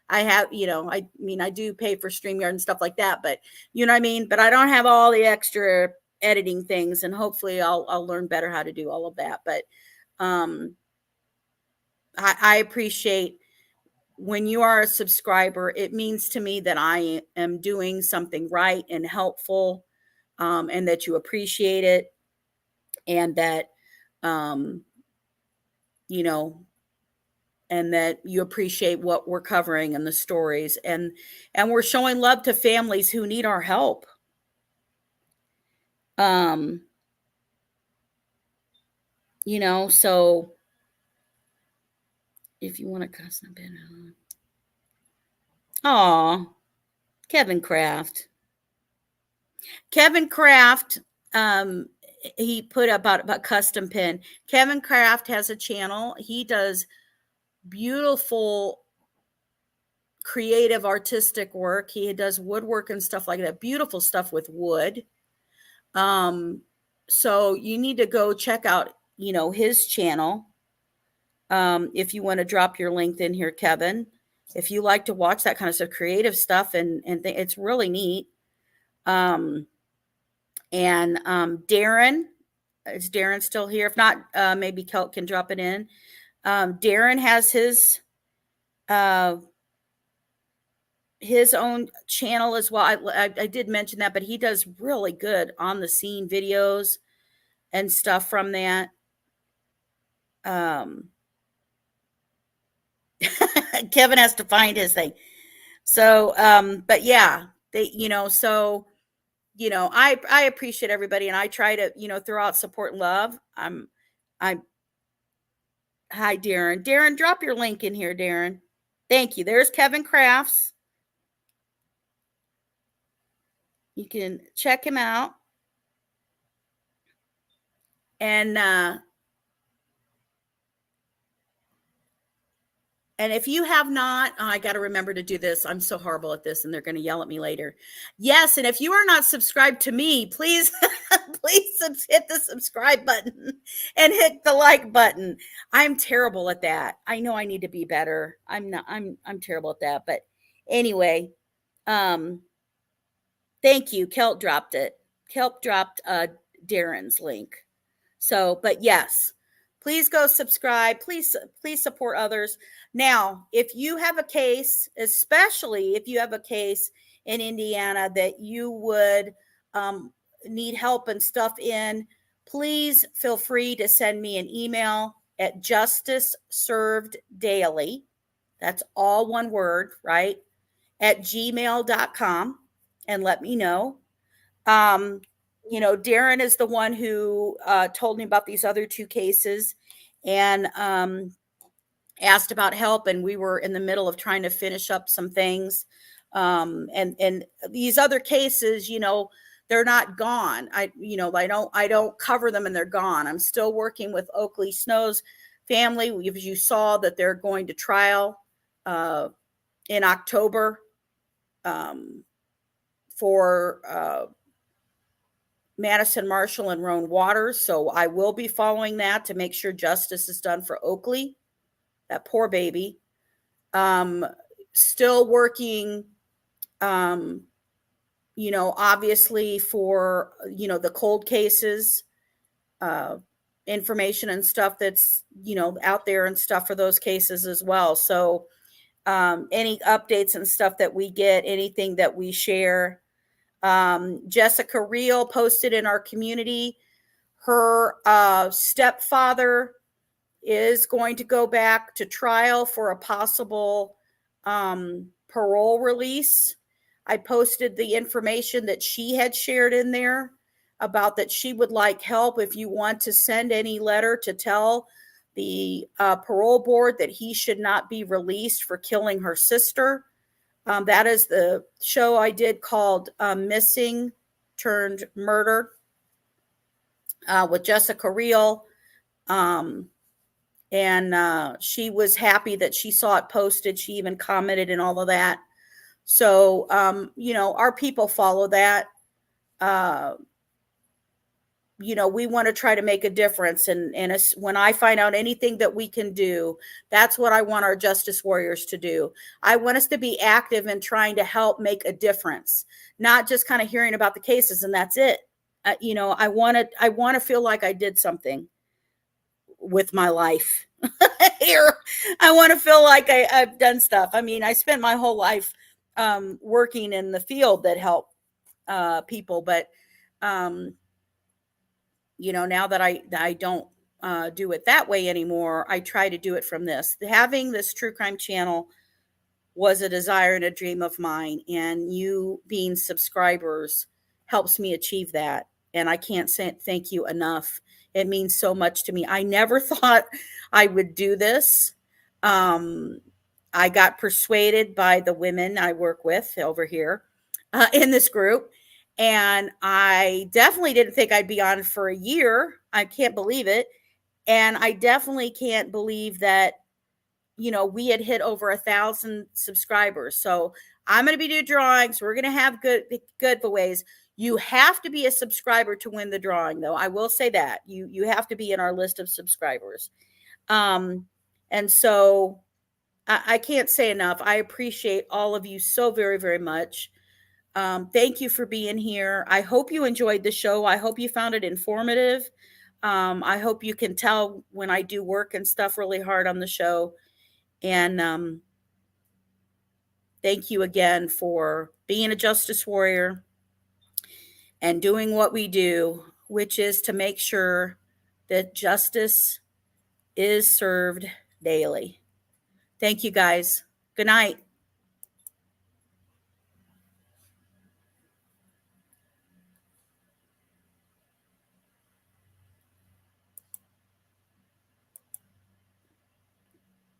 I have, I do pay for StreamYard and stuff like that, but you know what I mean? But I don't have all the extra editing things, and hopefully I'll learn better how to do all of that. But I appreciate when you are a subscriber. It means to me that I am doing something right and helpful, and that you appreciate it, and that and that you appreciate what we're covering and the stories, and we're showing love to families who need our help. So if you want to cuss a bit, Kevin Kraft, he put up about custom pin. Kevin Kraft has a channel. He does beautiful, creative, artistic work. He does woodwork and stuff like that. Beautiful stuff with wood. So you need to go check out, his channel. If you want to drop your link in here, Kevin, if you like to watch that kind of stuff, creative stuff, and it's really neat. Darren, is Darren still here? If not, maybe Kelt can drop it in. Darren has his own channel as well. I did mention that, but he does really good on the scene videos and stuff from that. Kevin has to find his thing. So, but yeah, I appreciate everybody, and I try to, throw out support and love. Hi, Darren. Darren, drop your link in here, Darren. Thank you. There's Kevin Crafts. You can check him out. And if you have not, I got to remember to do this. I'm so horrible at this, and they're going to yell at me later. Yes, and if you are not subscribed to me, please, please hit the subscribe button and hit the like button. I'm terrible at that. I know I need to be better. I'm terrible at that. But anyway, thank you. Kelt dropped it. Kelt dropped Darren's link. So, but yes, please go subscribe. Please support others. Now, if you have a case, especially if you have a case in Indiana that you would need help and stuff in, please feel free to send me an email at justiceserveddaily. That's all one word, right? At gmail.com and let me know. You know, Darren is the one who told me about these other two cases and asked about help. And we were in the middle of trying to finish up some things. And these other cases, you know, they're not gone. I don't cover them and they're gone. I'm still working with Oakley Snow's family. You saw that they're going to trial in October for Madison Marshall and Roan Waters. So I will be following that to make sure justice is done for Oakley, that poor baby. Still working, you know, obviously for, you know, the cold cases, information and stuff that's, you know, out there and stuff for those cases as well. So any updates and stuff that we get, anything that we share. Jessica Reel posted in our community, her stepfather is going to go back to trial for a possible parole release. I posted the information that she had shared in there about that she would like help if you want to send any letter to tell the parole board that he should not be released for killing her sister. That is the show I did called Missing Turned Murder with Jessica Reel. And she was happy that she saw it posted. She even commented and all of that. So, you know, our people follow that. You know, we want to try to make a difference. And when I find out anything that we can do, that's what I want our justice warriors to do. I want us to be active in trying to help make a difference, not just kind of hearing about the cases and that's it. You know, I want to feel like I did something with my life here. I want to feel like I've done stuff. I mean, I spent my whole life working in the field that help people, but you know, now that I don't do it that way anymore, I try to do it from this. Having this true crime channel was a desire and a dream of mine, and you being subscribers helps me achieve that. And I can't say thank you enough. It means so much to me. I never thought I would do this. I got persuaded by the women I work with over here in this group. And I definitely didn't think I'd be on for a year. I can't believe it. And I definitely can't believe that, you know, we had hit over 1,000 subscribers. So I'm going to be doing drawings. We're going to have good giveaways. You have to be a subscriber to win the drawing, though. I will say that you have to be in our list of subscribers. And so I can't say enough. I appreciate all of you so very, very much. Thank you for being here. I hope you enjoyed the show. I hope you found it informative. I hope you can tell when I do work and stuff really hard on the show. And thank you again for being a justice warrior and doing what we do, which is to make sure that justice is served daily. Thank you, guys. Good night.